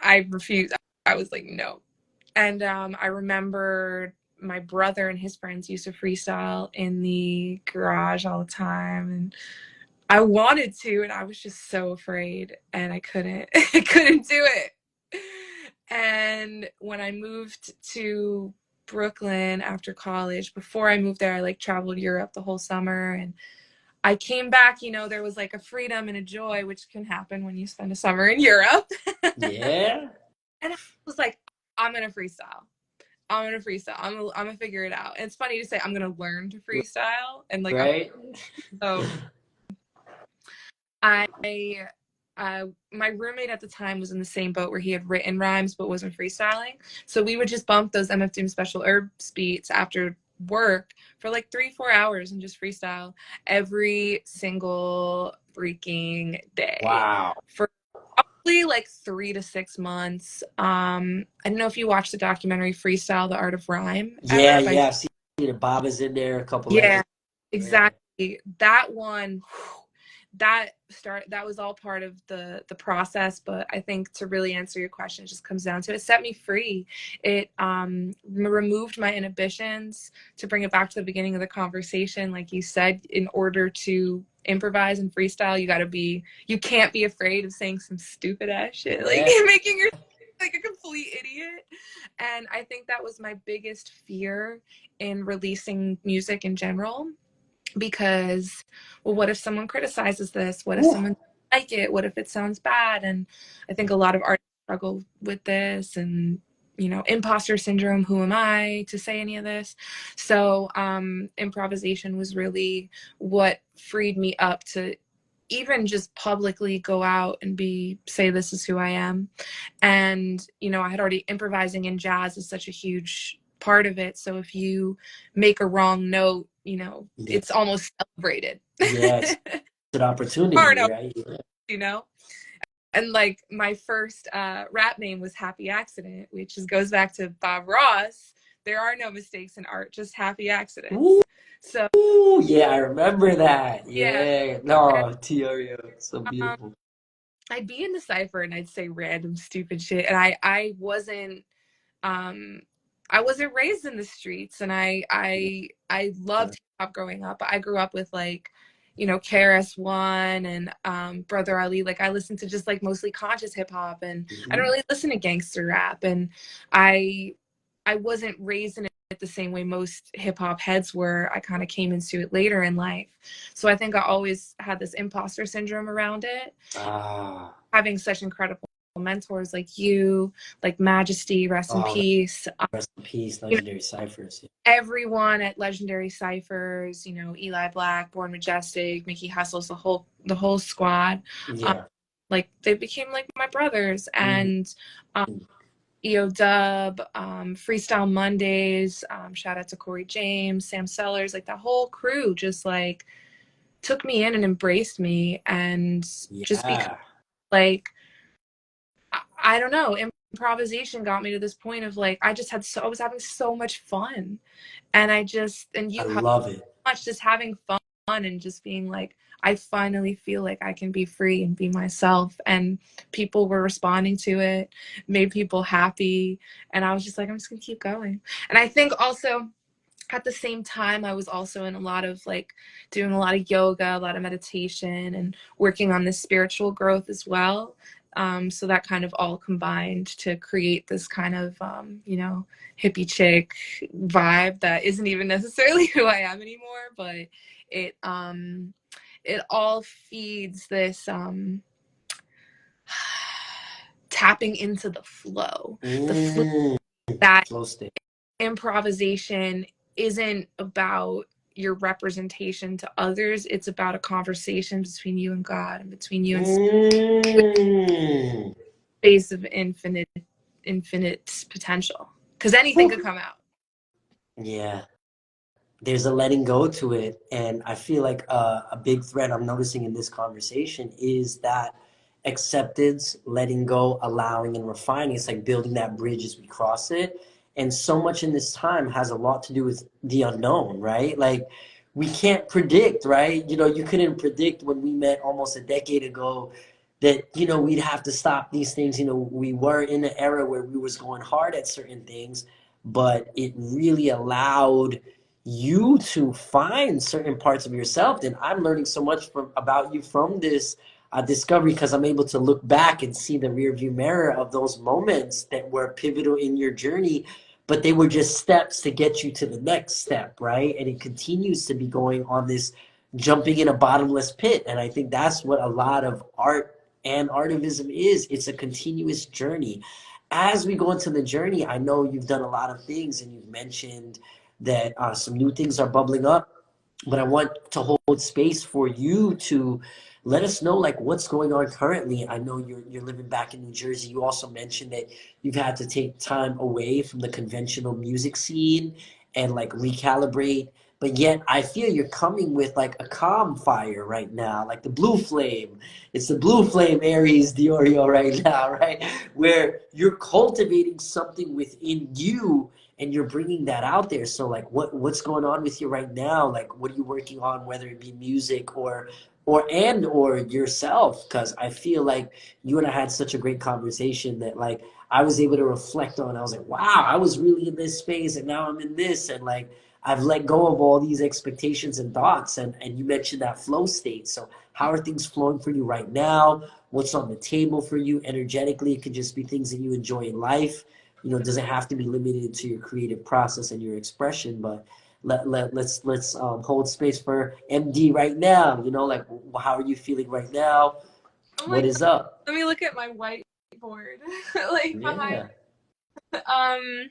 I refused. I was like, no. And I remember my brother and his friends used to freestyle in the garage all the time. And I wanted to, and I was just so afraid, and I couldn't. I couldn't do it. And when I moved to Brooklyn after college, before I moved there, I like traveled Europe the whole summer, and I came back, you know, there was like a freedom and a joy, which can happen when you spend a summer in Europe. Yeah. And I was like, I'm gonna freestyle. I'm gonna freestyle. I'm gonna figure it out. And it's funny to say I'm gonna learn to freestyle, and like I'm Right. so I my roommate at the time was in the same boat where he had written rhymes but wasn't freestyling. So we would just bump those MF Doom special herbs beats after work for like 3-4 hours and just freestyle every single freaking day Wow. for probably like 3 to 6 months. I don't know if you watched the documentary Freestyle: The Art of Rhyme Yeah, ever by yeah. I've seen it. Bob is in there, a couple yeah, legends. Yeah. exactly. That one, that was all part of the process. But I think to really answer your question, it just comes down to it set me free. It removed my inhibitions. To bring it back to the beginning of the conversation, like you said, in order to improvise and freestyle, you can't be afraid of saying some stupid ass shit, like Yeah. making your like a complete idiot. And I think that was my biggest fear in releasing music in general, because, well, what if someone criticizes this? What if Woo. someone doesn't like it? What if it sounds bad? And I think a lot of artists struggle with this, and you know, imposter syndrome. Who am I to say any of this? So improvisation was really what freed me up to even just publicly go out and say this is who I am. And you know, I had already improvising in jazz is such a huge part of it, so if you make a wrong note, you know, Yeah. it's almost celebrated. Yes. It's an Hard, opportunity, right? Yeah. you know. And like my first rap name was Happy Accident, which goes back to Bob Ross. There are no mistakes in art, just happy Woo. accidents. So Yeah, I remember that. yeah. Yeah. No, Diorio. So um, beautiful. I'd be in the cipher and I'd say random stupid shit, and um I wasn't raised in the streets, and I Yeah. loved hip hop growing up. I grew up with like, you know, KRS-One and Brother Ali. Like I listened to just like mostly conscious hip hop, and I don't Mhm. really listen to gangster rap. And I wasn't raised in the same way most hip hop heads were. I kind of came into it later in life. So I think I always had this imposter syndrome around it. Ah, Having such incredible mentors like you, like Majesty, rest in oh, peace. rest in peace, You know, legendary ciphers. everyone at Legendary Ciphers, you know, Eli Black, Born Majestic, Mickey Hustles, the whole squad. Um, Yeah. like they became like my brothers. Mhm. And EO Dub, Freestyle Mondays, shout out to Corey James, Sam Sellers, like that whole crew just like took me in and embraced me. And just because Yeah. like I don't know, improvisation got me to this point of like I was having so much fun. And I you how love it. much just having fun and just being like, I finally feel like I can be free and be myself. And people were responding to it, made people happy. And I was just like, I'm just gonna keep going. And I think also at the same time, I was also in a lot of like doing a lot of yoga, a lot of meditation, and working on this spiritual growth as well. So that kind of all combined to create this kind of, you know, hippie chick vibe that isn't even necessarily who I am anymore, but it, it all feeds this, tapping into the flow Mm, that flow state. improvisation isn't about your representation to others. It's about a conversation between you and God and between you and Mm. space of infinite potential. Because anything could Whew. come out. Yeah. There's a letting go to it. And I feel like a big thread I'm noticing in this conversation is that acceptance, letting go, allowing, and refining. It's like building that bridge as we cross it. And so much in this time has a lot to do with the unknown, right? Like we can't predict, right? You know, you couldn't predict when we met almost a decade ago that, you know, we'd have to stop these things. You know, we were in an era where we was going hard at certain things, but it really allowed you to find certain parts of yourself. And I'm learning so much from about you from this discovery because I'm able to look back and see the rearview mirror of those moments that were pivotal in your journey, but they were just steps to get you to the next step, right? And it continues to be going on this jumping in a bottomless pit. And I think that's what a lot of art and artivism is. It's a continuous journey. As we go into the journey, I know you've done a lot of things and you've mentioned that some new things are bubbling up, but I want to hold space for you to let us know like what's going on currently. I know you're living back in New Jersey. You also mentioned that you've had to take time away from the conventional music scene and like recalibrate. But yet I feel you're coming with like a calm fire right now, like the blue flame. It's the blue flame Aries Diorio right now, right? Where you're cultivating something within you and you're bringing that out there. So like what's going on with you right now? Like what are you working on, whether it be music or yourself? Because I feel like you and I had such a great conversation that like I was able to reflect on. I was like, wow, I was really in this space and now I'm in this, and like I've let go of all these expectations and thoughts. And you mentioned that flow state. So how are things flowing for you right now? What's on the table for you energetically? It could just be things that you enjoy in life. You know, it doesn't have to be limited to your creative process and your expression, but let's hold space for MD right now. You know, like how are you feeling right now? Oh my What God. is up? Let me look at my whiteboard. Like behind. Yeah, Um,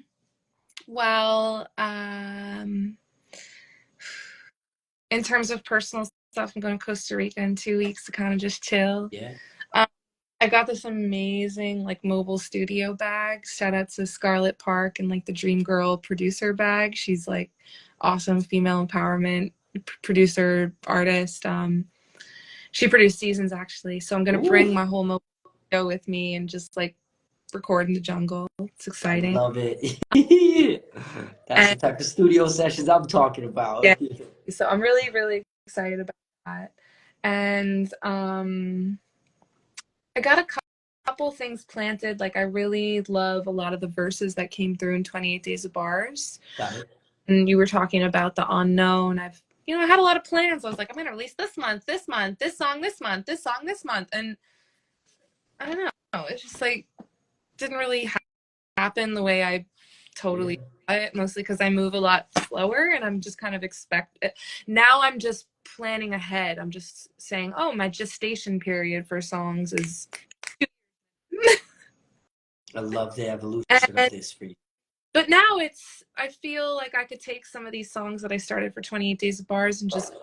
well, in terms of personal stuff, I'm going to Costa Rica in 2 weeks to kind of just chill. yeah. Um, I got this amazing like mobile studio bag. Shout out to Scarlett Park and like the Dream Girl producer bag. She's like awesome female empowerment producer artist. She produced Seasons actually. So I'm gonna Ooh, bring my whole mobile studio with me and just like record in the jungle. It's I exciting. love it. That's the And type of studio sessions I'm talking yeah, about. so I'm really, really excited about that. And I got a couple things planted. Like I really love a lot of the verses that came through in 28 Days of Bars. Got it. And you were talking about the unknown. I had a lot of plans. I was like, I'm going to release this month, this month, this song this month, this song this month. And I don't know. It's just like, didn't really happen the way I totally it, mostly because I move a lot slower and I'm just kind of now I'm just planning ahead. I'm just saying, oh, my gestation period for songs is I love the evolution of and this for you. but now I feel like I could take some of these songs that I started for 28 Days of Bars and just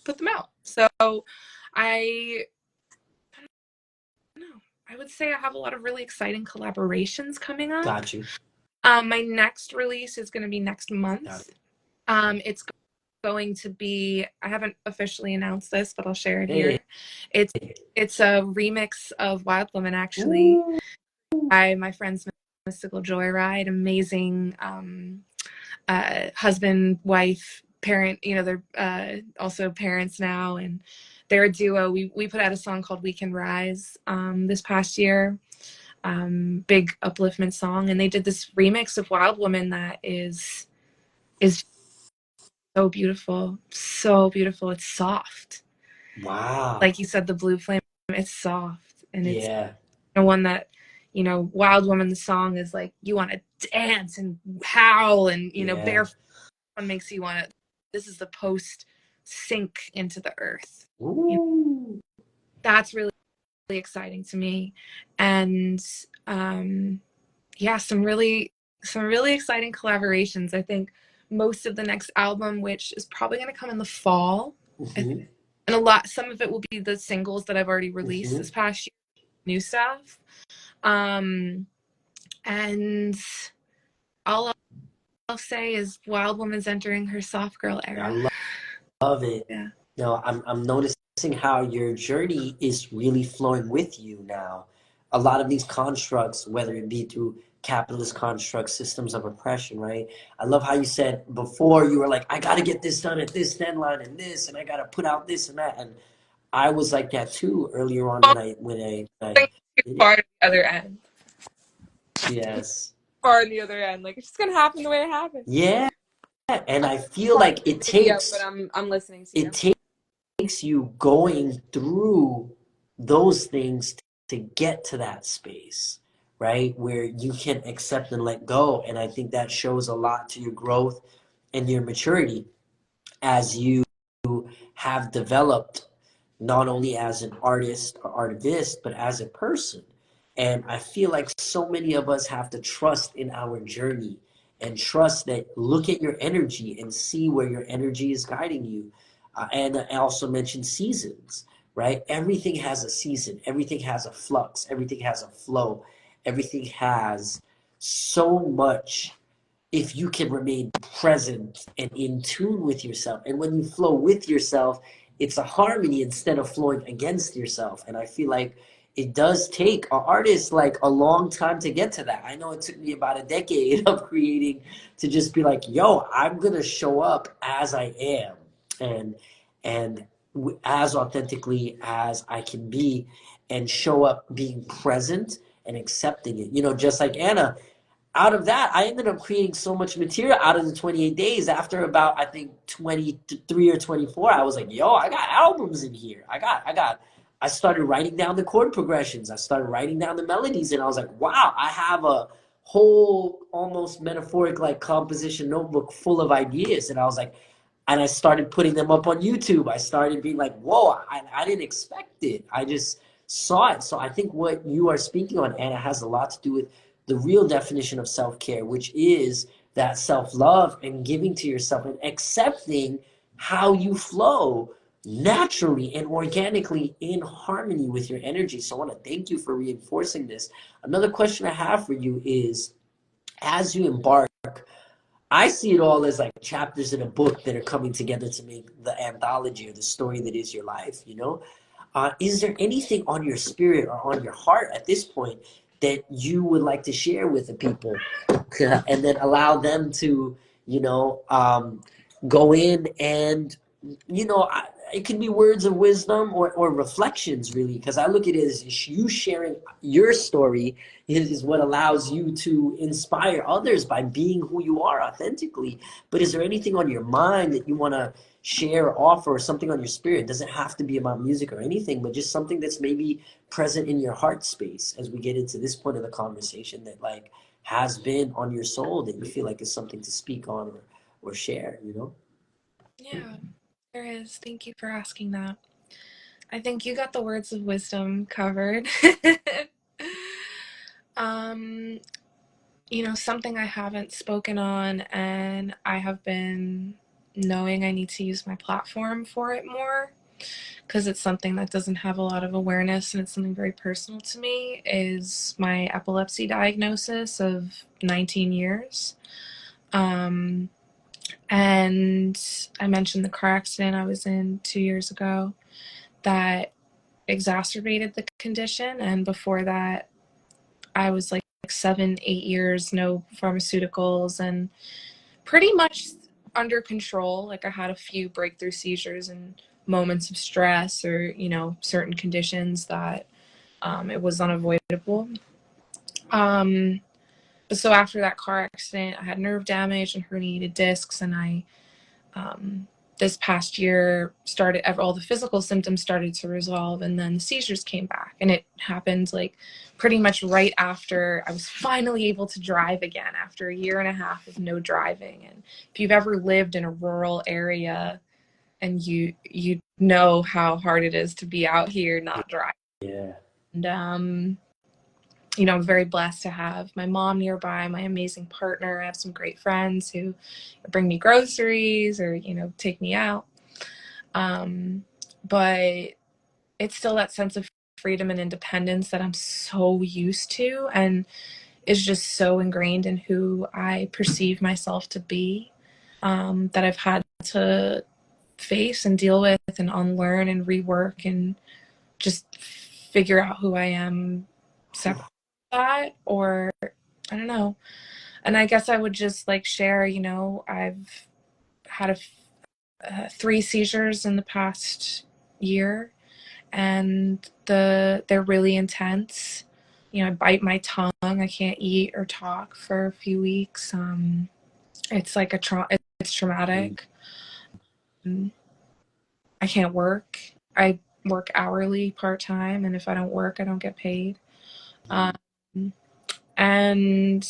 put them out. So I don't know. I would say I have a lot of really exciting collaborations coming up. Got you. My next release is going to be next Got month. it. It's going to be, I haven't officially announced this, but I'll share it Hey. here. It's a remix of Wild Woman, actually, Ooh. by my friends Mystical Joyride, amazing husband, wife, parent, they're also parents now, and they're a duo. We put out a song called We Can Rise this past year, big upliftment song, and they did this remix of Wild Woman that is so beautiful, so beautiful. It's soft, Wow. like you said, the blue flame, it's soft, and it's Yeah. one that, Wild Woman, the song is like you want to dance and howl and Yeah. barefoot. One makes you want to, this is the post sink into the earth. Ooh. That's really, really exciting to me. And yeah, some really exciting collaborations. I think most of the next album, which is probably going to come in the fall, Mm-hmm. and some of it will be the singles that I've already released Mm-hmm. this past year, new stuff. And all I'll say is Wild Woman's entering her soft girl I era. love it. Yeah. I'm noticing how your journey is really flowing with you now. A lot of these constructs, whether it be through capitalist constructs, systems of oppression, right? I love how you said before you were like, I got to get this done at this deadline and this, and I got to put out this and that. And I was like that too earlier on when I Too did it. far to the other end. Yes. Far to the other end. Like, it's just gonna happen the way it happens. Yeah. And I'm I feel far like it from yet, but takes I'm listening to it you. takes you going through those things to get to that space, right? Where you can accept and let go. And I think that shows a lot to your growth and your maturity as you have developed not only as an artist or artivist, but as a person. And I feel like so many of us have to trust in our journey and trust that look at your energy and see where your energy is guiding you. And I also mentioned seasons, right? Everything has a season, everything has a flux, everything has a flow, everything has so much if you can remain present and in tune with yourself. And when you flow with yourself, it's a harmony instead of flowing against yourself. And I feel like it does take an artist like a long time to get to that. I know it took me about a decade of creating to just be like, yo, I'm gonna show up as I am and as authentically as I can be and show up being present and accepting it. Just like Anna, out of that, I ended up creating so much material out of the 28 days. After about, I think, 23 or 24, I was like, yo, I got albums in here. I started writing down the chord progressions. I started writing down the melodies, and I was like, wow, I have a whole almost metaphoric like composition notebook full of ideas. And I was like, and I started putting them up on YouTube. I started being like, whoa, I didn't expect it. I just saw it. So I think what you are speaking on, Anna, has a lot to do with the real definition of self-care, which is that self-love and giving to yourself and accepting how you flow naturally and organically in harmony with your energy. So I want to thank you for reinforcing this. Another question I have for you is, as you embark, I see it all as like chapters in a book that are coming together to make the anthology or the story that is your life. Is there anything on your spirit or on your heart at this point that you would like to share with the people and then allow them to, go in and, it can be words of wisdom or reflections, really, because I look at it as you sharing your story is what allows you to inspire others by being who you are authentically. But is there anything on your mind that you want to share or offer, or something on your spirit? It doesn't have to be about music or anything, but just something that's maybe present in your heart space as we get into this point of the conversation that like has been on your soul that you feel like is something to speak on or share, you know? Yeah, there is. Thank you for asking that. I think you got the words of wisdom covered. um, something I haven't spoken on, and I have been knowing I need to use my platform for it more because it's something that doesn't have a lot of awareness and it's something very personal to me, is my epilepsy diagnosis of 19 years. Um, and I mentioned the car accident I was in 2 years ago that exacerbated the condition. And before that, I was like 7, 8 years, no pharmaceuticals, and pretty much under control. Like I had a few breakthrough seizures and moments of stress or, certain conditions that it was unavoidable. But so after that car accident, I had nerve damage and herniated discs, and I this past year started, all the physical symptoms started to resolve, and then the seizures came back, and it happened like pretty much right after I was finally able to drive again after a year and a half of no driving. And if you've ever lived in a rural area, and you know how hard it is to be out here not driving. Yeah. And I'm very blessed to have my mom nearby, my amazing partner. I have some great friends who bring me groceries or, take me out. But it's still that sense of freedom and independence that I'm so used to and is just so ingrained in who I perceive myself to be, that I've had to face and deal with and unlearn and rework and just figure out who I am separate from that, or I don't know. And I guess I would just like share, I've had 3 seizures in the past year, and they're really intense. I bite my tongue. I can't eat or talk for a few weeks. It's like it's traumatic. I can't work. I work hourly, part-time, and if I don't work, I don't get paid. Um, and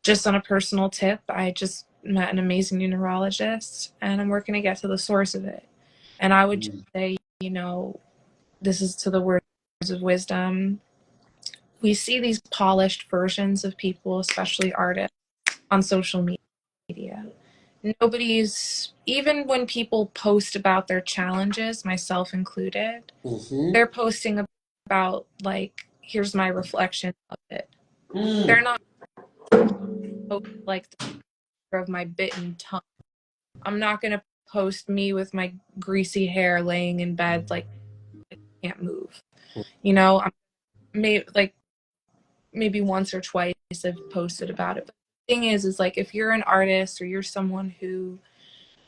just on a personal tip, I just met an amazing neurologist, and I'm working to get to the source of it. And I would just say, this is to the words of wisdom. We see these polished versions of people, especially artists, on social media. Nobody's, even when people post about their challenges, myself included, they're posting about, like, here's my reflection of it. They're not like the picture of my bitten tongue. I'm not going to post me with my greasy hair laying in bed like I can't move. I'm maybe once or twice I've posted about it. But the thing is like if you're an artist or you're someone who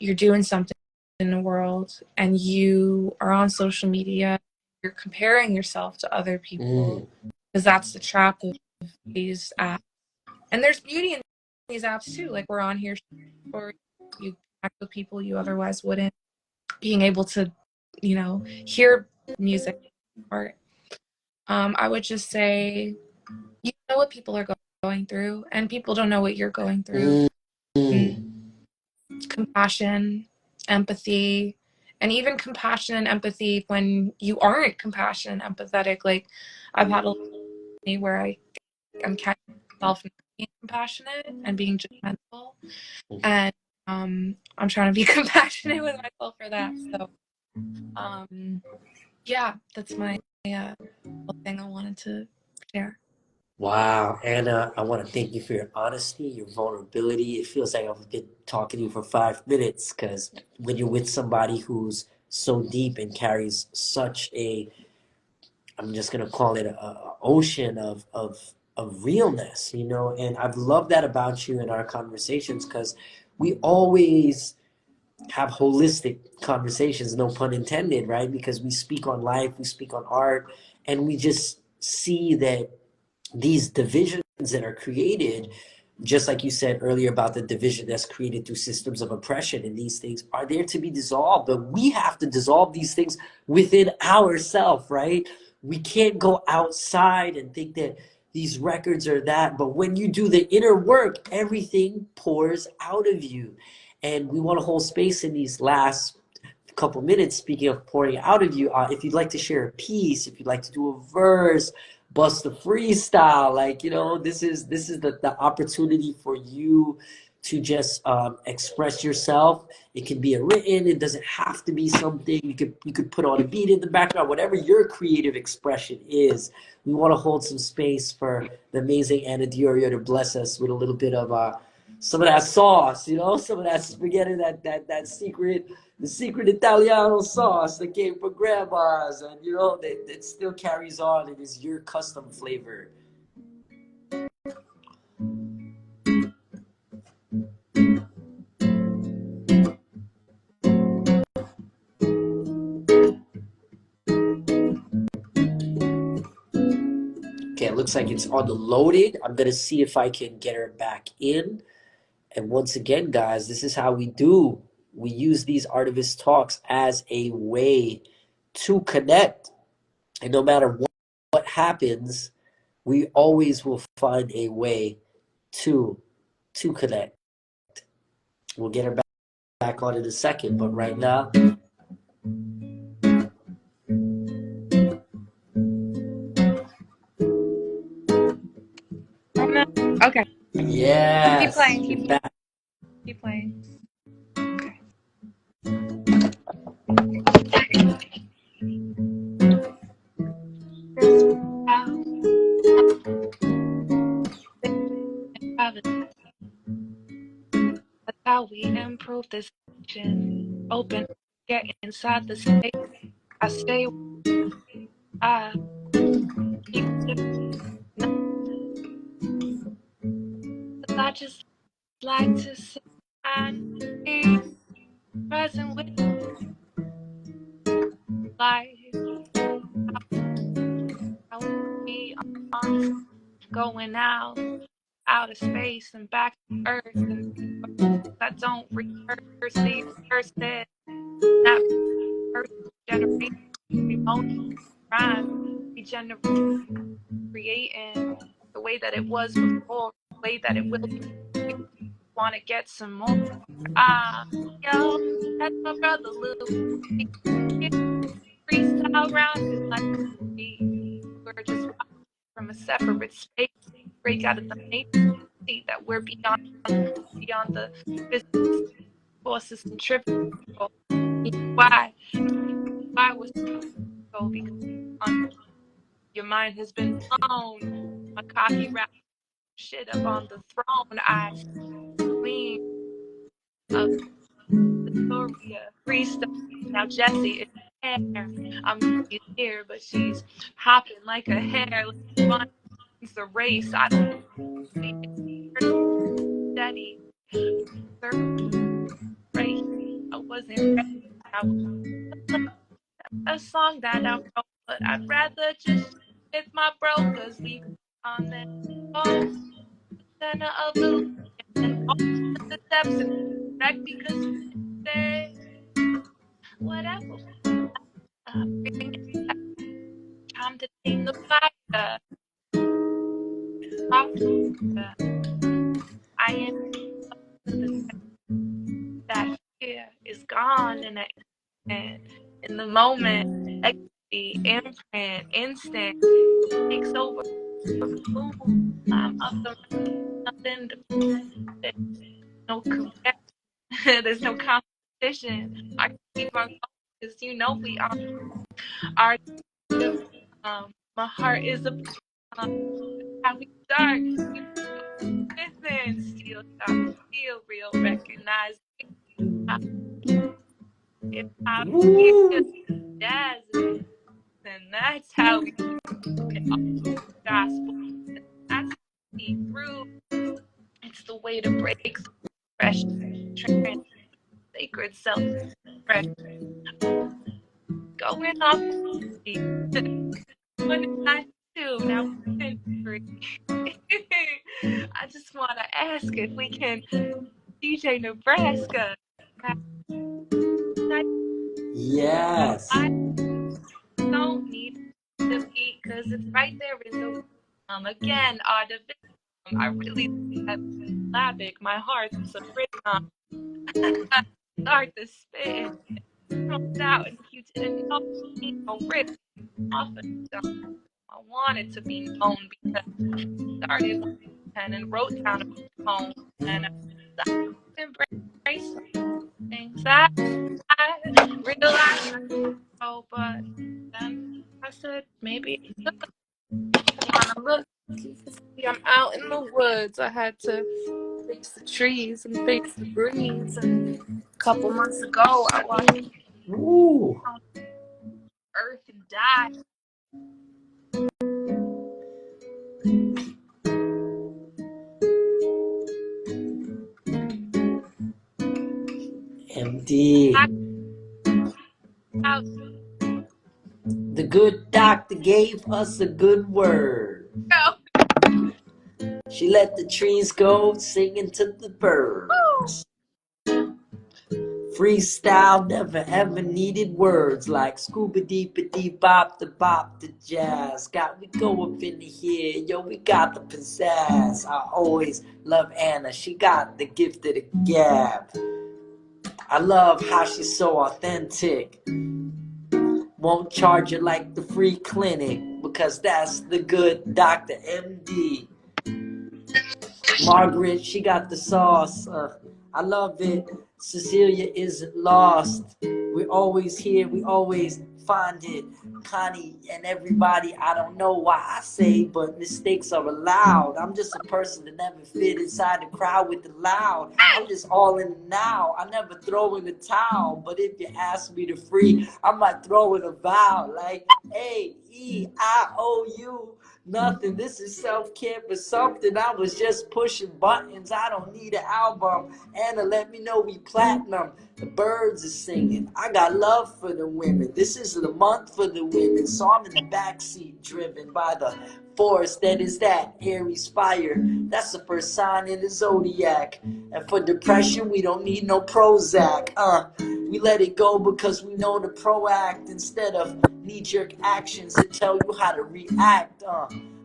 you're doing something in the world and you are on social media, you're comparing yourself to other people, because that's the trap of these apps. And there's beauty in these apps too. Like we're on here or you connect with people you otherwise wouldn't, being able to, hear music or I would just say you know what people are going through, and people don't know what you're going through. Compassion, empathy, and even compassion and empathy when you aren't compassionate and empathetic. Like I've had a lot where I'm catching myself being compassionate and being judgmental, and I'm trying to be compassionate with myself for that. So yeah, that's my thing I wanted to share. Wow, Anna, I want to thank you for your honesty, your vulnerability. It feels like I've been talking to you for 5 minutes because when you're with somebody who's so deep and carries such I'm just gonna call it a ocean of realness, and I've loved that about you in our conversations because we always have holistic conversations, no pun intended, right? Because we speak on life, we speak on art, and we just see that these divisions that are created, just like you said earlier about the division that's created through systems of oppression, and these things are there to be dissolved, but we have to dissolve these things within ourselves, right? we can't go outside and think that these records are that. But when you do the inner work, everything pours out of you. And we want to hold space in these last couple minutes. Speaking of pouring out of you, if you'd like to share a piece, if you'd like to do a verse, bust a freestyle, like, this is the opportunity for you to just express yourself. It can be a written, it doesn't have to be something. You could put on a beat in the background, whatever your creative expression is. We want to hold some space for the amazing Anna Diorio to bless us with a little bit of some of that sauce, some of that spaghetti, that secret, the secret Italiano sauce that came from grandma's, and that still carries on. It is your custom flavor. Okay, it looks like it's on the loaded. I'm gonna see if I can get her back in. And once again, guys, this is how we do. We use these Artivist Talks as a way to connect. And no matter what happens, we always will find a way to connect. We'll get her back on in a second, but right now, Oh no. Okay. Keep yes, playing. you're back. Keep playing. Okay. This how that's how we improve this nation. Open, get inside the space. I stay. I keep it. Not 'cause I just like to say I need present with life. How we on going out of space and back to Earth, and I don't rehearse the universe that first generation remote rhyme regenerate creating the way that it was before, the way that it will be. We want to get some more. Ah, yo, that's my brother Lou. He freestyle round it like we're just from a separate space, break out of the matrix, see that we're beyond the physics, forces centrifugal. Why? Why was so? Because on your mind has been blown. A cocky rap shit up on the throne. I queen of Victoria, freestyle. Now Jessie is hair. She's here, but she's hopping like a hare. Like it's a race. I don't see it. Steady. Right. I wasn't ready. I was a song that I wrote, but I'd rather just with my bro, cause we on the oh, center of the and all the steps and back because they whatever. Bring it time to tame the fire. Fire. I am the that fear is gone and in the moment, ecstasy, imprint, instant takes over. Boom. I'm up and nothing to no comparison. There's no competition. I can keep on going because we are my heart is a how we start. Listen, still stop, feel real, recognize if I feel jazz, and that's how we get off the gospel. That's how we see through. It's the way to break fresh, trans, sacred self fresh. Going off the 192. Now we're free. I just want to ask if we can DJ Nebraska. Yes. I don't need to be because it's right there in the again, Artivist. I really like that syllabic. My heart's a rhythm. I start to spit and throw it out, and if you didn't know, me, don't rip off it. So I wanted to be known because I started with a pen and wrote down a poem, and I embraced things that I realized I know, but then I said maybe wanna look. You can see I'm out in the woods. I had to face the trees and face the breeze. And a couple months ago, I watched Ooh. Earth and die. MD. Out. The good doctor gave us a good word. She let the trees go, singing to the birds. Freestyle never ever needed words like scuba deep dee bop the jazz. Got we go up in here, yo, we got the pizzazz. I always love Anna, she got the gift of the gab. I love how she's so authentic. Won't charge you like the free clinic because that's the good Dr. MD. Margaret, she got the sauce. I love it. Cecilia isn't lost. We're always here. We always find it. Connie and everybody, I don't know why I say, but mistakes are allowed. I'm just a person that never fit inside the crowd with the loud. I'm just all in the now. I never throw in the towel, but if you ask me to free, I might throw in a vow like AEIOU. Nothing. This is self-care for something. I was just pushing buttons. I don't need an album. Anna, let me know we platinum. The birds are singing. I got love for the women. This is the month for the women. So I'm in the backseat driven by the force that is that Aries fire. That's the first sign in the zodiac. And for depression, we don't need no Prozac. We let it go because we know to proact instead of knee-jerk actions that tell you how to react.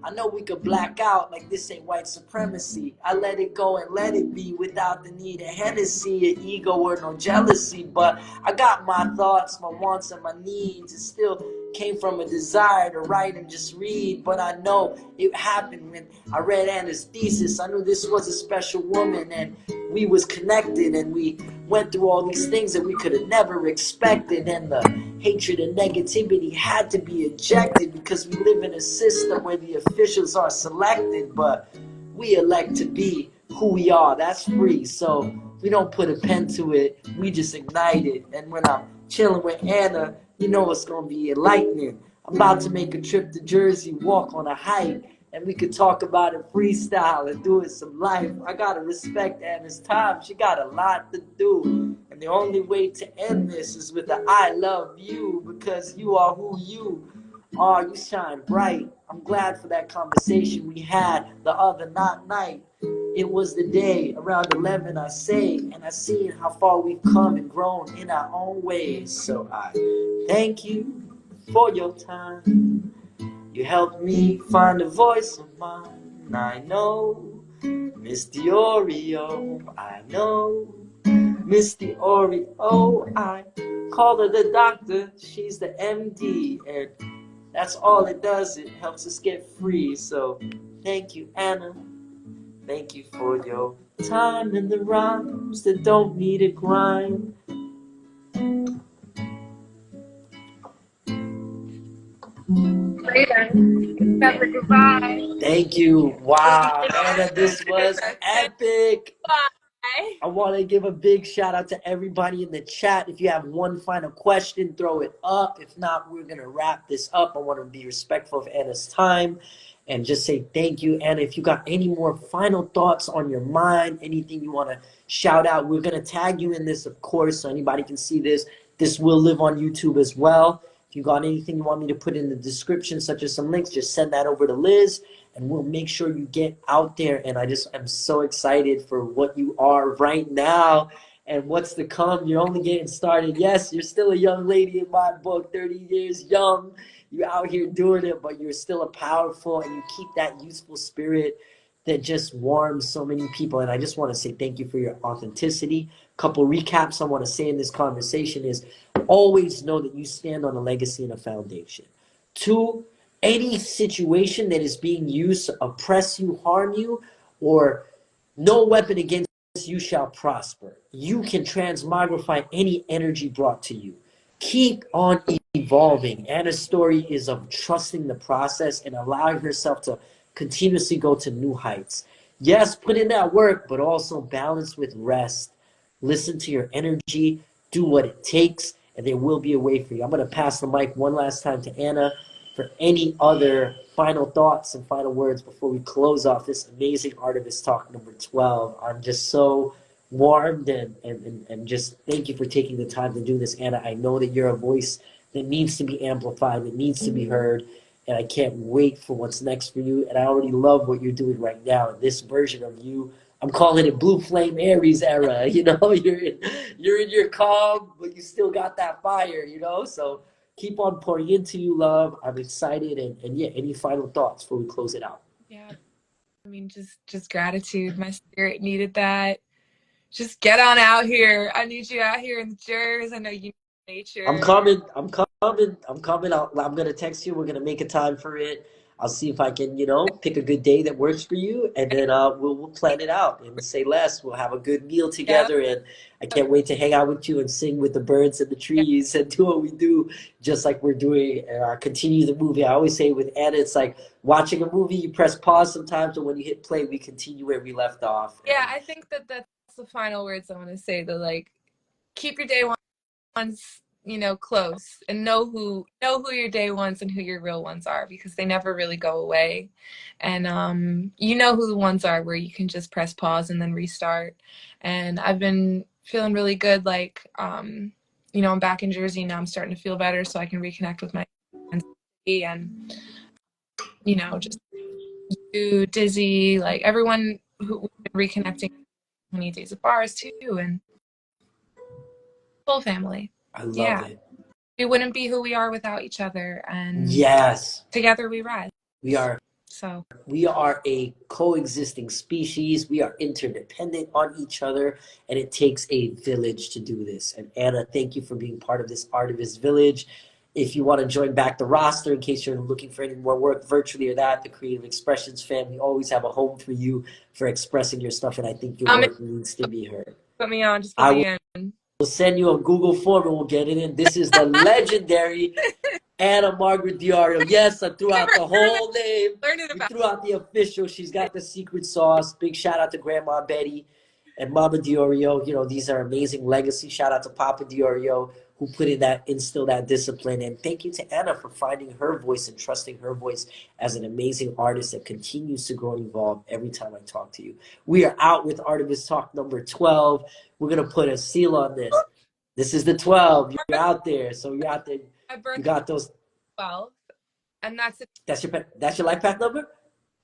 I know we could black out like this ain't white supremacy. I let it go and let it be without the need of Hennessy or ego or no jealousy. But I got my thoughts, my wants, and my needs. It still came from a desire to write and just read. But I know it happened when I read Anna's thesis. I knew this was a special woman and we was connected and we went through all these things that we could have never expected, and the hatred and negativity had to be ejected because we live in a system where the officials are selected, but we elect to be who we are. That's free. So we don't put a pen to it, we just ignite it. And when I'm chilling with Anna, you know it's gonna be enlightening. I'm about to make a trip to Jersey, walk on a hike, and we could talk about it freestyle and do it some life. I gotta respect Anna's time. She got a lot to do. And the only way to end this is with the I love you because you are who you are. You shine bright. I'm glad for that conversation we had the other night. It was the day around 11, I say, and I see how far we've come and grown in our own ways. So I thank you for your time. You helped me find a voice of mine. I know, Miss Diorio, I know, Miss Diorio, I call her the doctor, she's the MD, and that's all it does, it helps us get free. So thank you, Anna, thank you for your time and the rhymes that don't need a grind. Later. Never goodbye. Thank you. Wow, Anna, this was epic. Bye. I want to give a big shout out to everybody in the chat. If you have one final question, throw it up. If not, we're going to wrap this up. I want to be respectful of Anna's time and just say thank you. Anna, if you got any more final thoughts on your mind, anything you want to shout out, we're going to tag you in this, of course, so anybody can see this. This will live on YouTube as well. If you got anything you want me to put in the description, such as some links, just send that over to Liz, and we'll make sure you get out there. And I'm so excited for what you are right now and what's to come. You're only getting started. Yes, you're still a young lady in my book, 30 years young. you're out here doing it, but you're still a powerful, and you keep that youthful spirit that just warms so many people. And I just want to say thank you for your authenticity. Couple recaps I want to say in this conversation is always know that you stand on a legacy and a foundation. Two, any situation that is being used to oppress you, harm you, or no weapon against you shall prosper. You can transmogrify any energy brought to you. Keep on evolving. Anna's story is of trusting the process and allowing herself to continuously go to new heights. Yes, put in that work, but also balance with rest. Listen to your energy, do what it takes, and there will be a way for you. I'm going to pass the mic one last time to Anna for any other final thoughts and final words before we close off this amazing Artivist Talk number 12. I'm just so warmed and just thank you for taking the time to do this, Anna. I know that you're a voice that needs to be amplified, that needs to be heard, and I can't wait for what's next for you. And I already love what you're doing right now. This version of you, I'm calling it Blue Flame Aries era. You know, you're in your calm, but you still got that fire. You know, so keep on pouring into you, love. I'm excited, and yeah, any final thoughts before we close it out? Yeah, I mean, just gratitude. My spirit needed that. Just get on out here. I need you out here in the Jers. I know you need nature. I'm coming. I'm coming. I'm coming. I'm gonna text you. We're gonna make a time for it. I'll see if I can, pick a good day that works for you, and then we'll plan it out and say less. We'll have a good meal Yep. together, and I can't wait to hang out with you and sing with the birds and the trees and do what we do, just like we're doing. Continue the movie. I always say with Anna, it's like watching a movie. You press pause sometimes, and when you hit play, we continue where we left off. Yeah, I think that's the final words I want to say. Like, keep your day ones, close, and know who your day ones and who your real ones are, because they never really go away. And you know who the ones are where you can just press pause and then restart. And I've been feeling really good. Like, I'm back in Jersey now. I'm starting to feel better, so I can reconnect with my friends and just you, Dizzy, like everyone who we've been reconnecting many days of bars too, and full family. I love Yeah. it. We wouldn't be who we are without each other, and Yes, together we rise. we are. So We are a coexisting species. We are interdependent on each other, and it takes a village to do this. And Anna, thank you for being part of this Artivist Village. If you want to join back the roster, in case you're looking for any more work virtually or that, the Creative Expressions fam, we always have a home for you for expressing your stuff, and I think your work needs to be heard. put me on, just put I me in. will send you a Google form and we'll get it in. This is the legendary Anna Margaret Diorio. Yes, I threw out the whole name. We threw out the official. She's got the secret sauce. Big shout out to Grandma Betty and Mama Diorio. These are amazing legacy. Shout out to Papa Diorio, who instilled that discipline. And thank you to Anna for finding her voice and trusting her voice as an amazing artist that continues to grow and evolve every time I talk to you. We are out with Artivist Talk number 12. We're going to put a seal on this. This is the 12. You're out there. So you're out there. You got those 12th, and that's your life path number?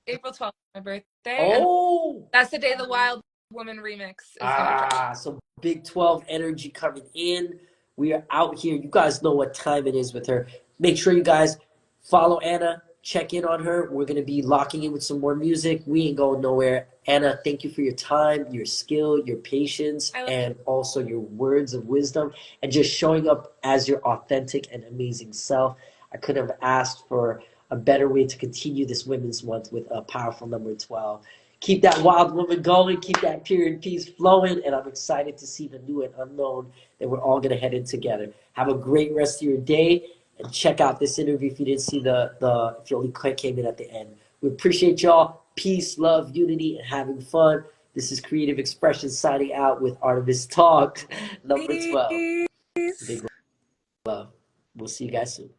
April 12th, my birthday. Oh, that's the day the Wild Woman remix is gonna drop. So big 12 energy coming in. We are out here. You guys know what time it is with her. Make sure you guys follow Anna, check in on her. We're going to be locking in with some more music. We ain't going nowhere. Anna, thank you for your time, your skill, your patience, and also your words of wisdom, and just showing up as your authentic and amazing self. I couldn't have asked for a better way to continue this Women's Month with a powerful number 12. Keep that wild woman going. Keep that pure and peace flowing. And I'm excited to see the new and unknown that we're all going to head in together. Have a great rest of your day. And check out this interview if you didn't see if you only came in at the end. We appreciate y'all. Peace, love, unity, and having fun. This is Creative Expression signing out with Artivist Talk number 12. Big love. We'll see you guys soon.